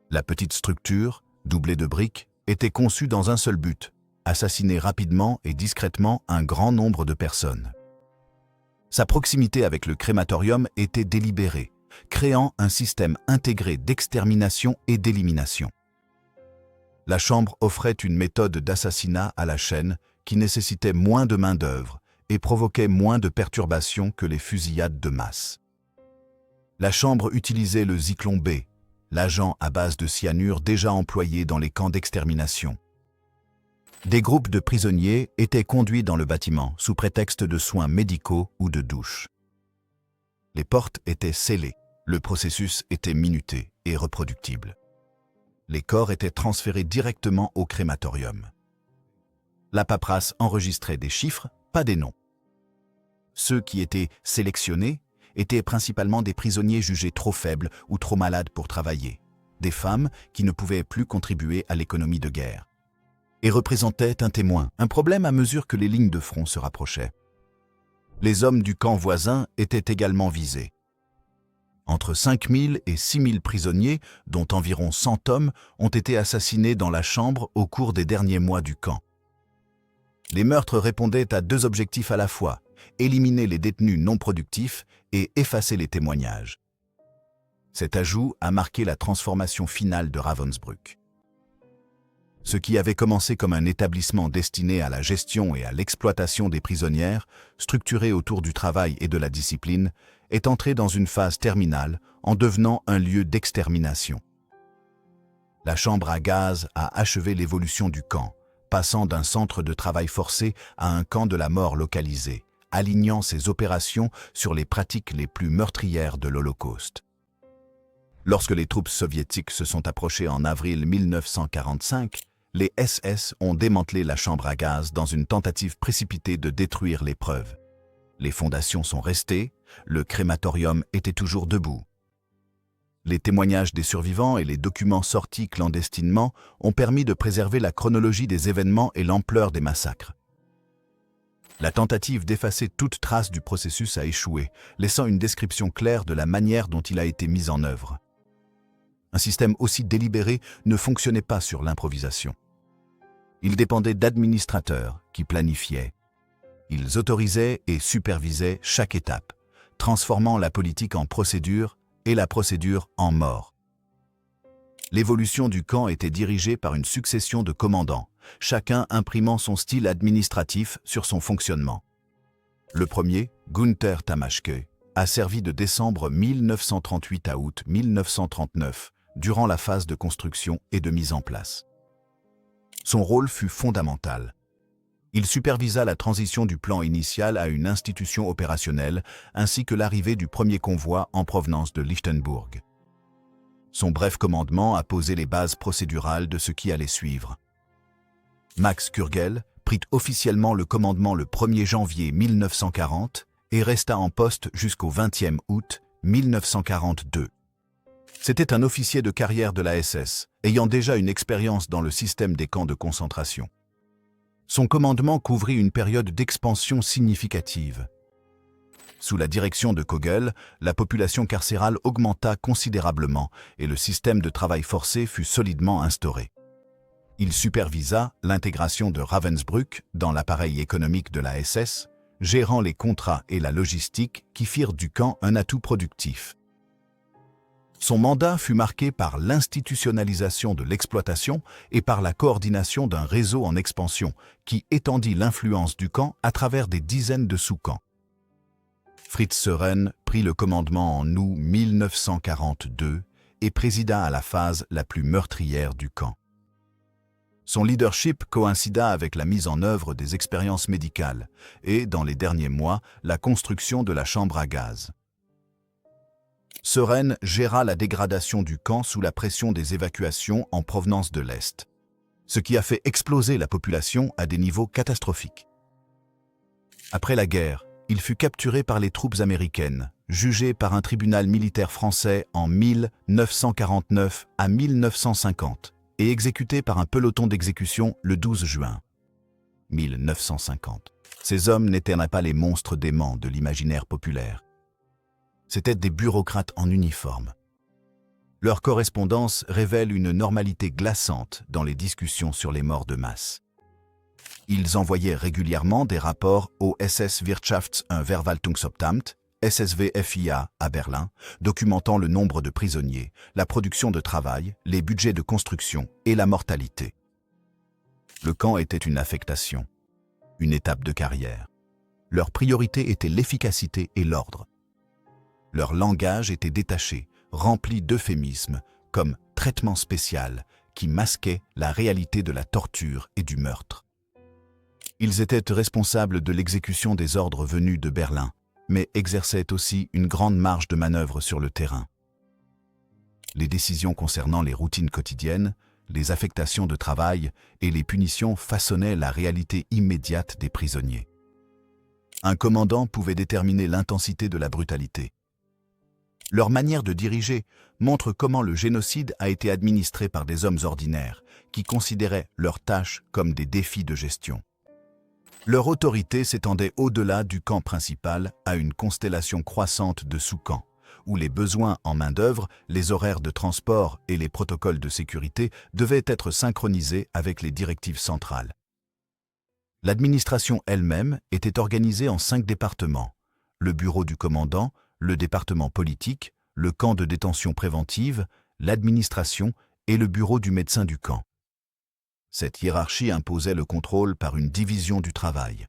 La petite structure, doublée de briques, était conçue dans un seul but, assassiner rapidement et discrètement un grand nombre de personnes. Sa proximité avec le crématorium était délibérée, créant un système intégré d'extermination et d'élimination. La chambre offrait une méthode d'assassinat à la chaîne qui nécessitait moins de main-d'œuvre et provoquait moins de perturbations que les fusillades de masse. La chambre utilisait le Zyklon B, l'agent à base de cyanure déjà employé dans les camps d'extermination. Des groupes de prisonniers étaient conduits dans le bâtiment sous prétexte de soins médicaux ou de douches. Les portes étaient scellées, le processus était minuté et reproductible. Les corps étaient transférés directement au crématorium. La paperasse enregistrait des chiffres, pas des noms. Ceux qui étaient sélectionnés étaient principalement des prisonniers jugés trop faibles ou trop malades pour travailler, des femmes qui ne pouvaient plus contribuer à l'économie de guerre, et représentaient un témoin, un problème à mesure que les lignes de front se rapprochaient. Les hommes du camp voisin étaient également visés. Entre 5 000 et 6 000 prisonniers, dont environ 100 hommes, ont été assassinés dans la chambre au cours des derniers mois du camp. Les meurtres répondaient à deux objectifs à la fois, éliminer les détenus non productifs et effacer les témoignages. Cet ajout a marqué la transformation finale de Ravensbrück. Ce qui avait commencé comme un établissement destiné à la gestion et à l'exploitation des prisonnières, structuré autour du travail et de la discipline, est entré dans une phase terminale en devenant un lieu d'extermination. La chambre à gaz a achevé l'évolution du camp, passant d'un centre de travail forcé à un camp de la mort localisé, alignant ses opérations sur les pratiques les plus meurtrières de l'Holocauste. Lorsque les troupes soviétiques se sont approchées en avril 1945, les SS ont démantelé la chambre à gaz dans une tentative précipitée de détruire les preuves. Les fondations sont restées, le crématorium était toujours debout. Les témoignages des survivants et les documents sortis clandestinement ont permis de préserver la chronologie des événements et l'ampleur des massacres. La tentative d'effacer toute trace du processus a échoué, laissant une description claire de la manière dont il a été mis en œuvre. Un système aussi délibéré ne fonctionnait pas sur l'improvisation. Ils dépendaient d'administrateurs qui planifiaient. Ils autorisaient et supervisaient chaque étape, transformant la politique en procédure et la procédure en mort. L'évolution du camp était dirigée par une succession de commandants, chacun imprimant son style administratif sur son fonctionnement. Le premier, Günther Tamaschke, a servi de décembre 1938 à août 1939, durant la phase de construction et de mise en place. Son rôle fut fondamental. Il supervisa la transition du plan initial à une institution opérationnelle, ainsi que l'arrivée du premier convoi en provenance de Lichtenburg. Son bref commandement a posé les bases procédurales de ce qui allait suivre. Max Kurgel prit officiellement le commandement le 1er janvier 1940 et resta en poste jusqu'au 20e août 1942. C'était un officier de carrière de la SS, ayant déjà une expérience dans le système des camps de concentration. Son commandement couvrit une période d'expansion significative. Sous la direction de Kogel, la population carcérale augmenta considérablement et le système de travail forcé fut solidement instauré. Il supervisa l'intégration de Ravensbrück dans l'appareil économique de la SS, gérant les contrats et la logistique qui firent du camp un atout productif. Son mandat fut marqué par l'institutionnalisation de l'exploitation et par la coordination d'un réseau en expansion qui étendit l'influence du camp à travers des dizaines de sous-camps. Fritz Sören prit le commandement en août 1942 et présida à la phase la plus meurtrière du camp. Son leadership coïncida avec la mise en œuvre des expériences médicales et, dans les derniers mois, la construction de la chambre à gaz. Sören géra la dégradation du camp sous la pression des évacuations en provenance de l'Est, ce qui a fait exploser la population à des niveaux catastrophiques. Après la guerre, il fut capturé par les troupes américaines, jugé par un tribunal militaire français en 1949 à 1950 et exécuté par un peloton d'exécution le 12 juin 1950. Ces hommes n'étaient pas les monstres déments de l'imaginaire populaire. C'étaient des bureaucrates en uniforme. Leur correspondance révèle une normalité glaçante dans les discussions sur les morts de masse. Ils envoyaient régulièrement des rapports au SS Wirtschafts- und Verwaltungsamt, SSVFIA à Berlin, documentant le nombre de prisonniers, la production de travail, les budgets de construction et la mortalité. Le camp était une affectation, une étape de carrière. Leur priorité était l'efficacité et l'ordre. Leur langage était détaché, rempli d'euphémismes, comme « traitement spécial », qui masquait la réalité de la torture et du meurtre. Ils étaient responsables de l'exécution des ordres venus de Berlin, mais exerçaient aussi une grande marge de manœuvre sur le terrain. Les décisions concernant les routines quotidiennes, les affectations de travail et les punitions façonnaient la réalité immédiate des prisonniers. Un commandant pouvait déterminer l'intensité de la brutalité. Leur manière de diriger montre comment le génocide a été administré par des hommes ordinaires qui considéraient leurs tâches comme des défis de gestion. Leur autorité s'étendait au-delà du camp principal à une constellation croissante de sous-camps, où les besoins en main-d'œuvre, les horaires de transport et les protocoles de sécurité devaient être synchronisés avec les directives centrales. L'administration elle-même était organisée en 5 départements: le bureau du commandant, le département politique, le camp de détention préventive, l'administration et le bureau du médecin du camp. Cette hiérarchie imposait le contrôle par une division du travail.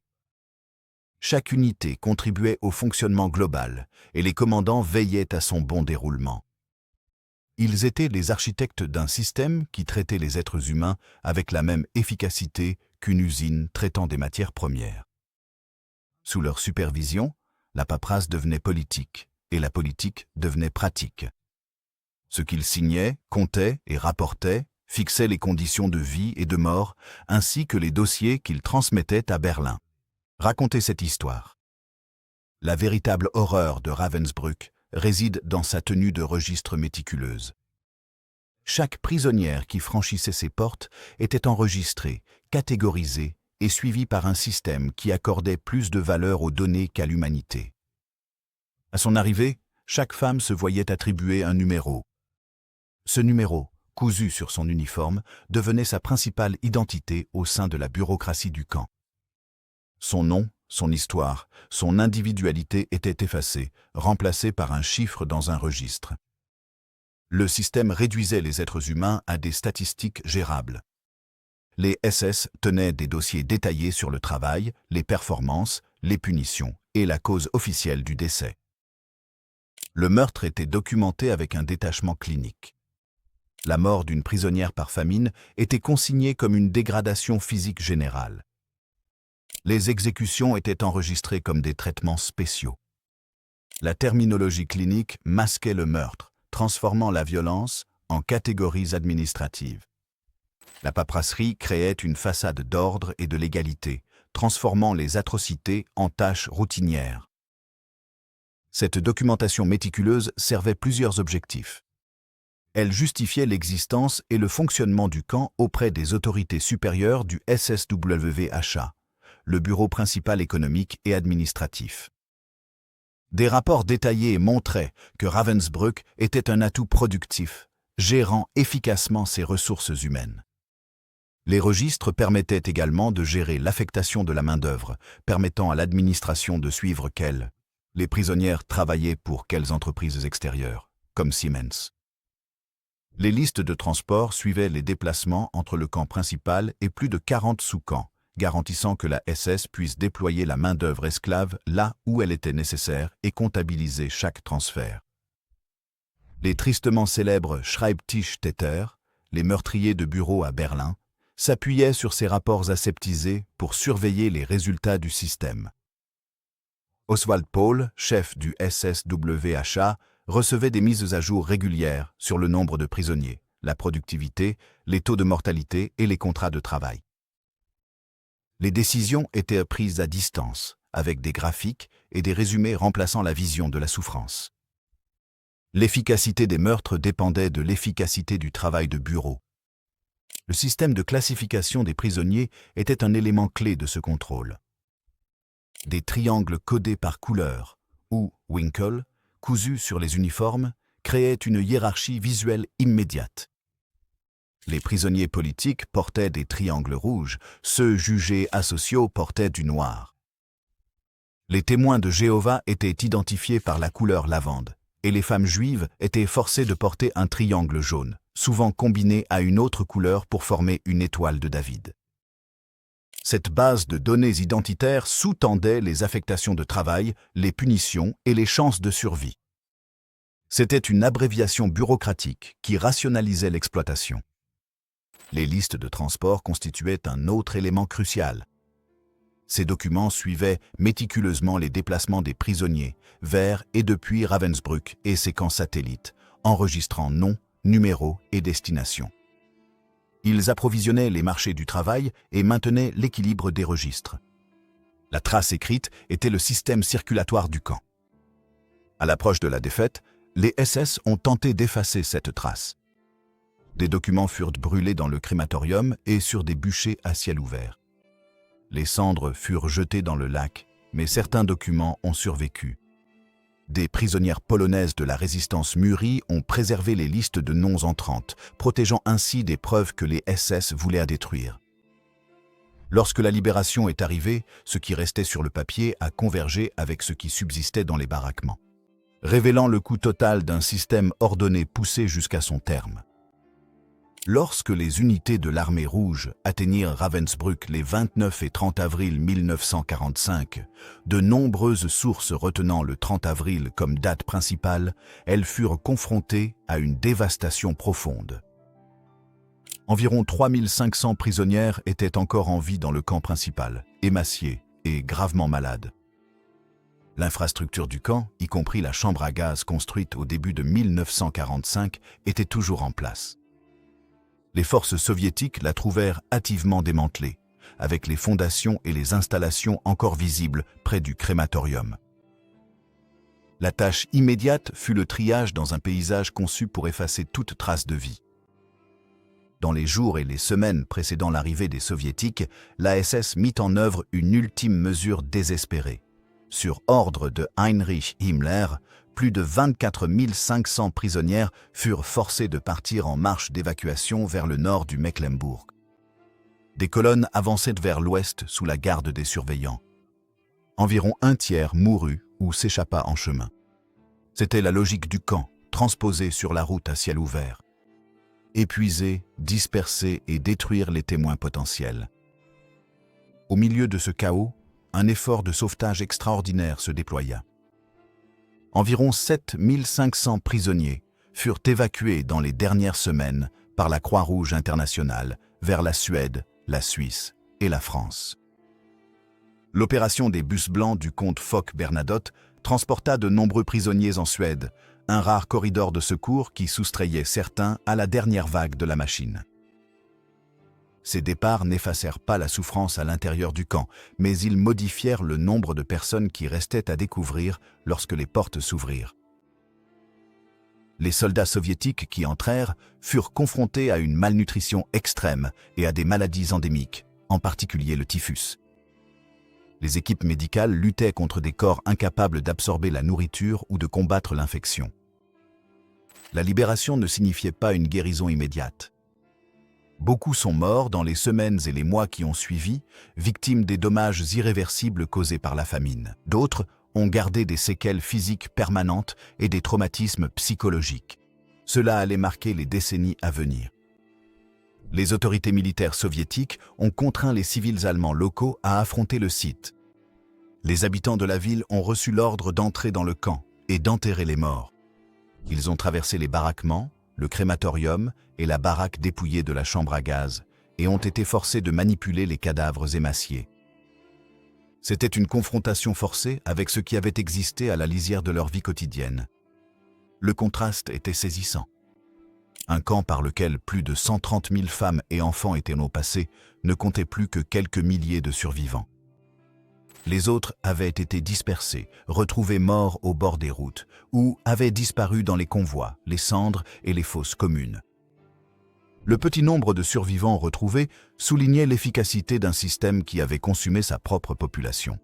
Chaque unité contribuait au fonctionnement global et les commandants veillaient à son bon déroulement. Ils étaient les architectes d'un système qui traitait les êtres humains avec la même efficacité qu'une usine traitant des matières premières. Sous leur supervision, la paperasse devenait politique et la politique devenait pratique. Ce qu'ils signaient, comptaient et rapportaient fixait les conditions de vie et de mort, ainsi que les dossiers qu'ils transmettaient à Berlin. Racontez cette histoire. La véritable horreur de Ravensbrück réside dans sa tenue de registre méticuleuse. Chaque prisonnière qui franchissait ses portes était enregistrée, catégorisée et suivie par un système qui accordait plus de valeur aux données qu'à l'humanité. À son arrivée, chaque femme se voyait attribuer un numéro. Ce numéro, cousu sur son uniforme, devenait sa principale identité au sein de la bureaucratie du camp. Son nom, son histoire, son individualité étaient effacées, remplacées par un chiffre dans un registre. Le système réduisait les êtres humains à des statistiques gérables. Les SS tenaient des dossiers détaillés sur le travail, les performances, les punitions et la cause officielle du décès. Le meurtre était documenté avec un détachement clinique. La mort d'une prisonnière par famine était consignée comme une dégradation physique générale. Les exécutions étaient enregistrées comme des traitements spéciaux. La terminologie clinique masquait le meurtre, transformant la violence en catégories administratives. La paperasserie créait une façade d'ordre et de légalité, transformant les atrocités en tâches routinières. Cette documentation méticuleuse servait plusieurs objectifs. Elle justifiait l'existence et le fonctionnement du camp auprès des autorités supérieures du SSWHA, le bureau principal économique et administratif. Des rapports détaillés montraient que Ravensbrück était un atout productif, gérant efficacement ses ressources humaines. Les registres permettaient également de gérer l'affectation de la main-d'œuvre, permettant à l'administration de suivre les prisonnières travaillaient pour quelles entreprises extérieures, comme Siemens. Les listes de transport suivaient les déplacements entre le camp principal et plus de 40 sous-camps, garantissant que la SS puisse déployer la main-d'œuvre esclave là où elle était nécessaire et comptabiliser chaque transfert. Les tristement célèbres Schreibtischtäter, les meurtriers de bureau à Berlin, s'appuyaient sur ces rapports aseptisés pour surveiller les résultats du système. Oswald Pohl, chef du SSWHA, recevait des mises à jour régulières sur le nombre de prisonniers, la productivité, les taux de mortalité et les contrats de travail. Les décisions étaient prises à distance, avec des graphiques et des résumés remplaçant la vision de la souffrance. L'efficacité des meurtres dépendait de l'efficacité du travail de bureau. Le système de classification des prisonniers était un élément clé de ce contrôle. Des triangles codés par couleur, ou Winkel, cousus sur les uniformes, créaient une hiérarchie visuelle immédiate. Les prisonniers politiques portaient des triangles rouges, ceux jugés asociaux portaient du noir. Les témoins de Jéhovah étaient identifiés par la couleur lavande, et les femmes juives étaient forcées de porter un triangle jaune, souvent combiné à une autre couleur pour former une étoile de David. Cette base de données identitaires sous-tendait les affectations de travail, les punitions et les chances de survie. C'était une abréviation bureaucratique qui rationalisait l'exploitation. Les listes de transport constituaient un autre élément crucial. Ces documents suivaient méticuleusement les déplacements des prisonniers vers et depuis Ravensbrück et ses camps satellites, enregistrant noms, numéros et destinations. Ils approvisionnaient les marchés du travail et maintenaient l'équilibre des registres. La trace écrite était le système circulatoire du camp. À l'approche de la défaite, les SS ont tenté d'effacer cette trace. Des documents furent brûlés dans le crématorium et sur des bûchers à ciel ouvert. Les cendres furent jetées dans le lac, mais certains documents ont survécu. Des prisonnières polonaises de la résistance mûrie ont préservé les listes de noms entrantes, protégeant ainsi des preuves que les SS voulaient détruire. Lorsque la libération est arrivée, ce qui restait sur le papier a convergé avec ce qui subsistait dans les baraquements, révélant le coût total d'un système ordonné poussé jusqu'à son terme. Lorsque les unités de l'armée rouge atteignirent Ravensbrück les 29 et 30 avril 1945, de nombreuses sources retenant le 30 avril comme date principale, elles furent confrontées à une dévastation profonde. Environ 3500 prisonnières étaient encore en vie dans le camp principal, émaciées et gravement malades. L'infrastructure du camp, y compris la chambre à gaz construite au début de 1945, était toujours en place. Les forces soviétiques la trouvèrent hâtivement démantelée, avec les fondations et les installations encore visibles près du crématorium. La tâche immédiate fut le triage dans un paysage conçu pour effacer toute trace de vie. Dans les jours et les semaines précédant l'arrivée des Soviétiques, la SS mit en œuvre une ultime mesure désespérée. Sur ordre de Heinrich Himmler, plus de 24 500 prisonnières furent forcées de partir en marche d'évacuation vers le nord du Mecklembourg. Des colonnes avançaient vers l'ouest sous la garde des surveillants. Environ un tiers mourut ou s'échappa en chemin. C'était la logique du camp, transposée sur la route à ciel ouvert. Épuiser, disperser et détruire les témoins potentiels. Au milieu de ce chaos, un effort de sauvetage extraordinaire se déploya. Environ 7 500 prisonniers furent évacués dans les dernières semaines par la Croix-Rouge internationale vers la Suède, la Suisse et la France. L'opération des bus blancs du comte Foch Bernadotte transporta de nombreux prisonniers en Suède, un rare corridor de secours qui soustrayait certains à la dernière vague de la machine. Ces départs n'effacèrent pas la souffrance à l'intérieur du camp, mais ils modifièrent le nombre de personnes qui restaient à découvrir lorsque les portes s'ouvrirent. Les soldats soviétiques qui entrèrent furent confrontés à une malnutrition extrême et à des maladies endémiques, en particulier le typhus. Les équipes médicales luttaient contre des corps incapables d'absorber la nourriture ou de combattre l'infection. La libération ne signifiait pas une guérison immédiate. Beaucoup sont morts dans les semaines et les mois qui ont suivi, victimes des dommages irréversibles causés par la famine. D'autres ont gardé des séquelles physiques permanentes et des traumatismes psychologiques. Cela allait marquer les décennies à venir. Les autorités militaires soviétiques ont contraint les civils allemands locaux à affronter le site. Les habitants de la ville ont reçu l'ordre d'entrer dans le camp et d'enterrer les morts. Ils ont traversé les baraquements, le crématorium et la baraque dépouillée de la chambre à gaz et ont été forcés de manipuler les cadavres émaciés. C'était une confrontation forcée avec ce qui avait existé à la lisière de leur vie quotidienne. Le contraste était saisissant. Un camp par lequel plus de 130 000 femmes et enfants étaient passés ne comptait plus que quelques milliers de survivants. Les autres avaient été dispersés, retrouvés morts au bord des routes, ou avaient disparu dans les convois, les cendres et les fosses communes. Le petit nombre de survivants retrouvés soulignait l'efficacité d'un système qui avait consumé sa propre population.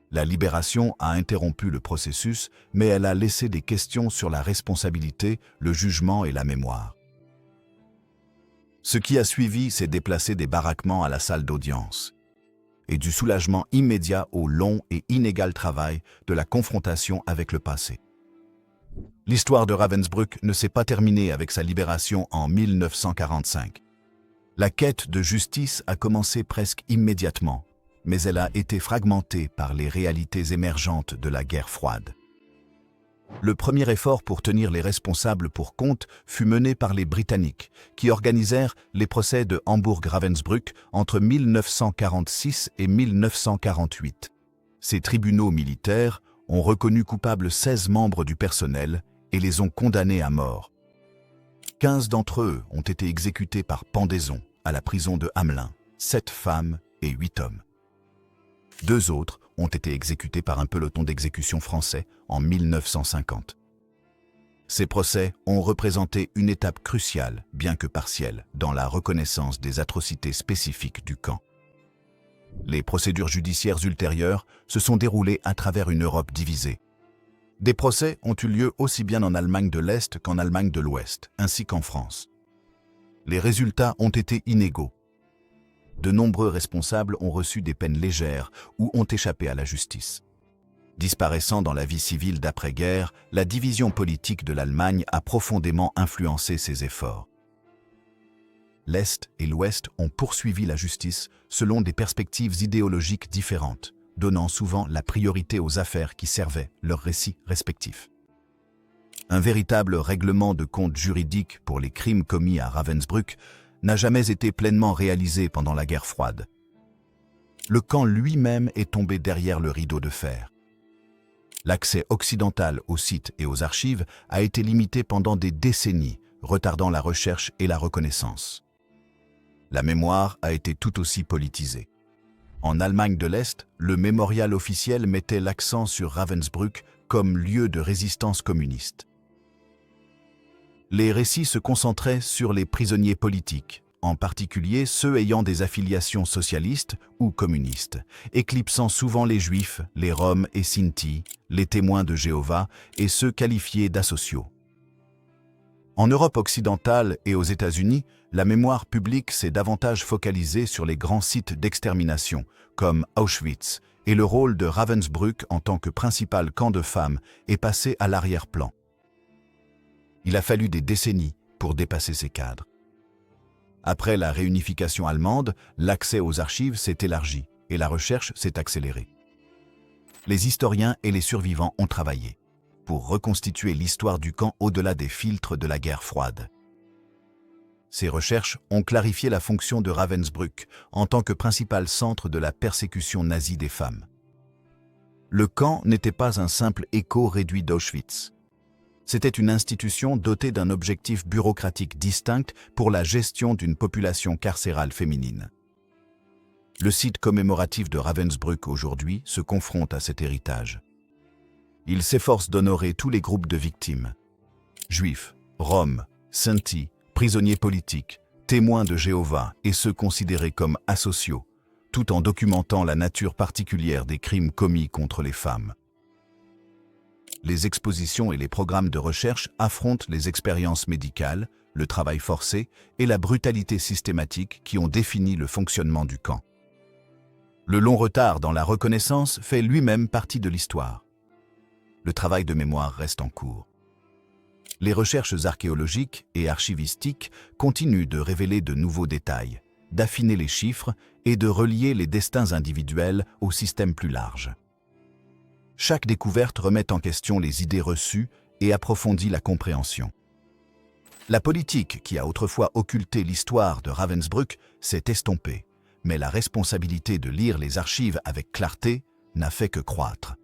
La libération a interrompu le processus, mais elle a laissé des questions sur la responsabilité, le jugement et la mémoire. Ce qui a suivi, c'est déplacer des baraquements à la salle d'audience et du soulagement immédiat au long et inégal travail de la confrontation avec le passé. L'histoire de Ravensbrück ne s'est pas terminée avec sa libération en 1945. La quête de justice a commencé presque immédiatement, mais elle a été fragmentée par les réalités émergentes de la guerre froide. Le premier effort pour tenir les responsables pour compte fut mené par les Britanniques, qui organisèrent les procès de Hambourg-Ravensbrück entre 1946 et 1948. Ces tribunaux militaires ont reconnu coupables 16 membres du personnel et les ont condamnés à mort. 15 d'entre eux ont été exécutés par pendaison à la prison de Hamelin, 7 femmes et 8 hommes. 2 autres ont été exécutés par un peloton d'exécution français en 1950. Ces procès ont représenté une étape cruciale, bien que partielle, dans la reconnaissance des atrocités spécifiques du camp. Les procédures judiciaires ultérieures se sont déroulées à travers une Europe divisée. Des procès ont eu lieu aussi bien en Allemagne de l'Est qu'en Allemagne de l'Ouest, ainsi qu'en France. Les résultats ont été inégaux. De nombreux responsables ont reçu des peines légères ou ont échappé à la justice. Disparaissant dans la vie civile d'après-guerre, la division politique de l'Allemagne a profondément influencé ses efforts. L'Est et l'Ouest ont poursuivi la justice selon des perspectives idéologiques différentes, donnant souvent la priorité aux affaires qui servaient leurs récits respectifs. Un véritable règlement de compte juridique pour les crimes commis à Ravensbrück n'a jamais été pleinement réalisé pendant la guerre froide. Le camp lui-même est tombé derrière le rideau de fer. L'accès occidental aux sites et aux archives a été limité pendant des décennies, retardant la recherche et la reconnaissance. La mémoire a été tout aussi politisée. En Allemagne de l'Est, le mémorial officiel mettait l'accent sur Ravensbrück comme lieu de résistance communiste. Les récits se concentraient sur les prisonniers politiques, en particulier ceux ayant des affiliations socialistes ou communistes, éclipsant souvent les Juifs, les Roms et Sinti, les témoins de Jéhovah et ceux qualifiés d'asociaux. En Europe occidentale et aux États-Unis, la mémoire publique s'est davantage focalisée sur les grands sites d'extermination, comme Auschwitz, et le rôle de Ravensbrück en tant que principal camp de femmes est passé à l'arrière-plan. Il a fallu des décennies pour dépasser ces cadres. Après la réunification allemande, l'accès aux archives s'est élargi et la recherche s'est accélérée. Les historiens et les survivants ont travaillé pour reconstituer l'histoire du camp au-delà des filtres de la guerre froide. Ces recherches ont clarifié la fonction de Ravensbrück en tant que principal centre de la persécution nazie des femmes. Le camp n'était pas un simple écho réduit d'Auschwitz. C'était une institution dotée d'un objectif bureaucratique distinct pour la gestion d'une population carcérale féminine. Le site commémoratif de Ravensbrück aujourd'hui se confronte à cet héritage. Il s'efforce d'honorer tous les groupes de victimes. Juifs, Roms, Sinti, prisonniers politiques, témoins de Jéhovah et ceux considérés comme asociaux, tout en documentant la nature particulière des crimes commis contre les femmes. Les expositions et les programmes de recherche affrontent les expériences médicales, le travail forcé et la brutalité systématique qui ont défini le fonctionnement du camp. Le long retard dans la reconnaissance fait lui-même partie de l'histoire. Le travail de mémoire reste en cours. Les recherches archéologiques et archivistiques continuent de révéler de nouveaux détails, d'affiner les chiffres et de relier les destins individuels au système plus large. Chaque découverte remet en question les idées reçues et approfondit la compréhension. La politique qui a autrefois occulté l'histoire de Ravensbrück s'est estompée, mais la responsabilité de lire les archives avec clarté n'a fait que croître.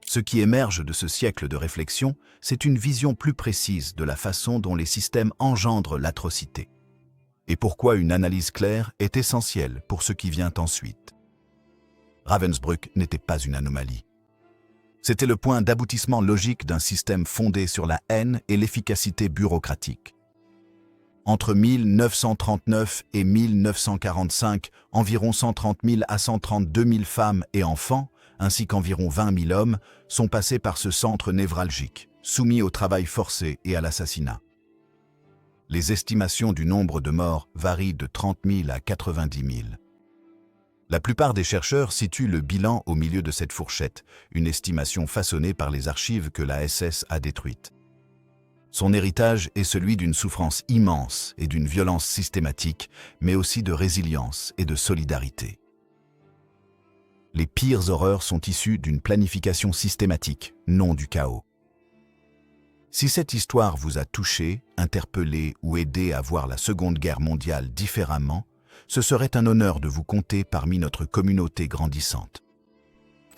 Ce qui émerge de ce siècle de réflexion, c'est une vision plus précise de la façon dont les systèmes engendrent l'atrocité. Et pourquoi une analyse claire est essentielle pour ce qui vient ensuite. Ravensbrück n'était pas une anomalie. C'était le point d'aboutissement logique d'un système fondé sur la haine et l'efficacité bureaucratique. Entre 1939 et 1945, environ 130 000 à 132 000 femmes et enfants, ainsi qu'environ 20 000 hommes, sont passés par ce centre névralgique, soumis au travail forcé et à l'assassinat. Les estimations du nombre de morts varient de 30 000 à 90 000. La plupart des chercheurs situent le bilan au milieu de cette fourchette, une estimation façonnée par les archives que la SS a détruites. Son héritage est celui d'une souffrance immense et d'une violence systématique, mais aussi de résilience et de solidarité. Les pires horreurs sont issues d'une planification systématique, non du chaos. Si cette histoire vous a touché, interpellé ou aidé à voir la Seconde Guerre mondiale différemment, ce serait un honneur de vous compter parmi notre communauté grandissante.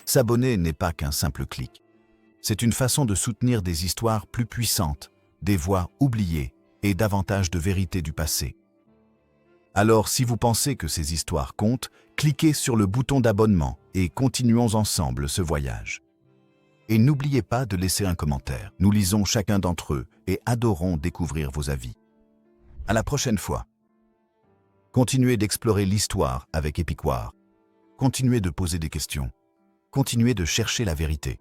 S'abonner n'est pas qu'un simple clic. C'est une façon de soutenir des histoires plus puissantes, des voix oubliées et davantage de vérité du passé. Alors, si vous pensez que ces histoires comptent, cliquez sur le bouton d'abonnement et continuons ensemble ce voyage. Et n'oubliez pas de laisser un commentaire. Nous lisons chacun d'entre eux et adorons découvrir vos avis. À la prochaine fois. Continuez d'explorer l'histoire avec Epic War. Continuez de poser des questions. Continuez de chercher la vérité.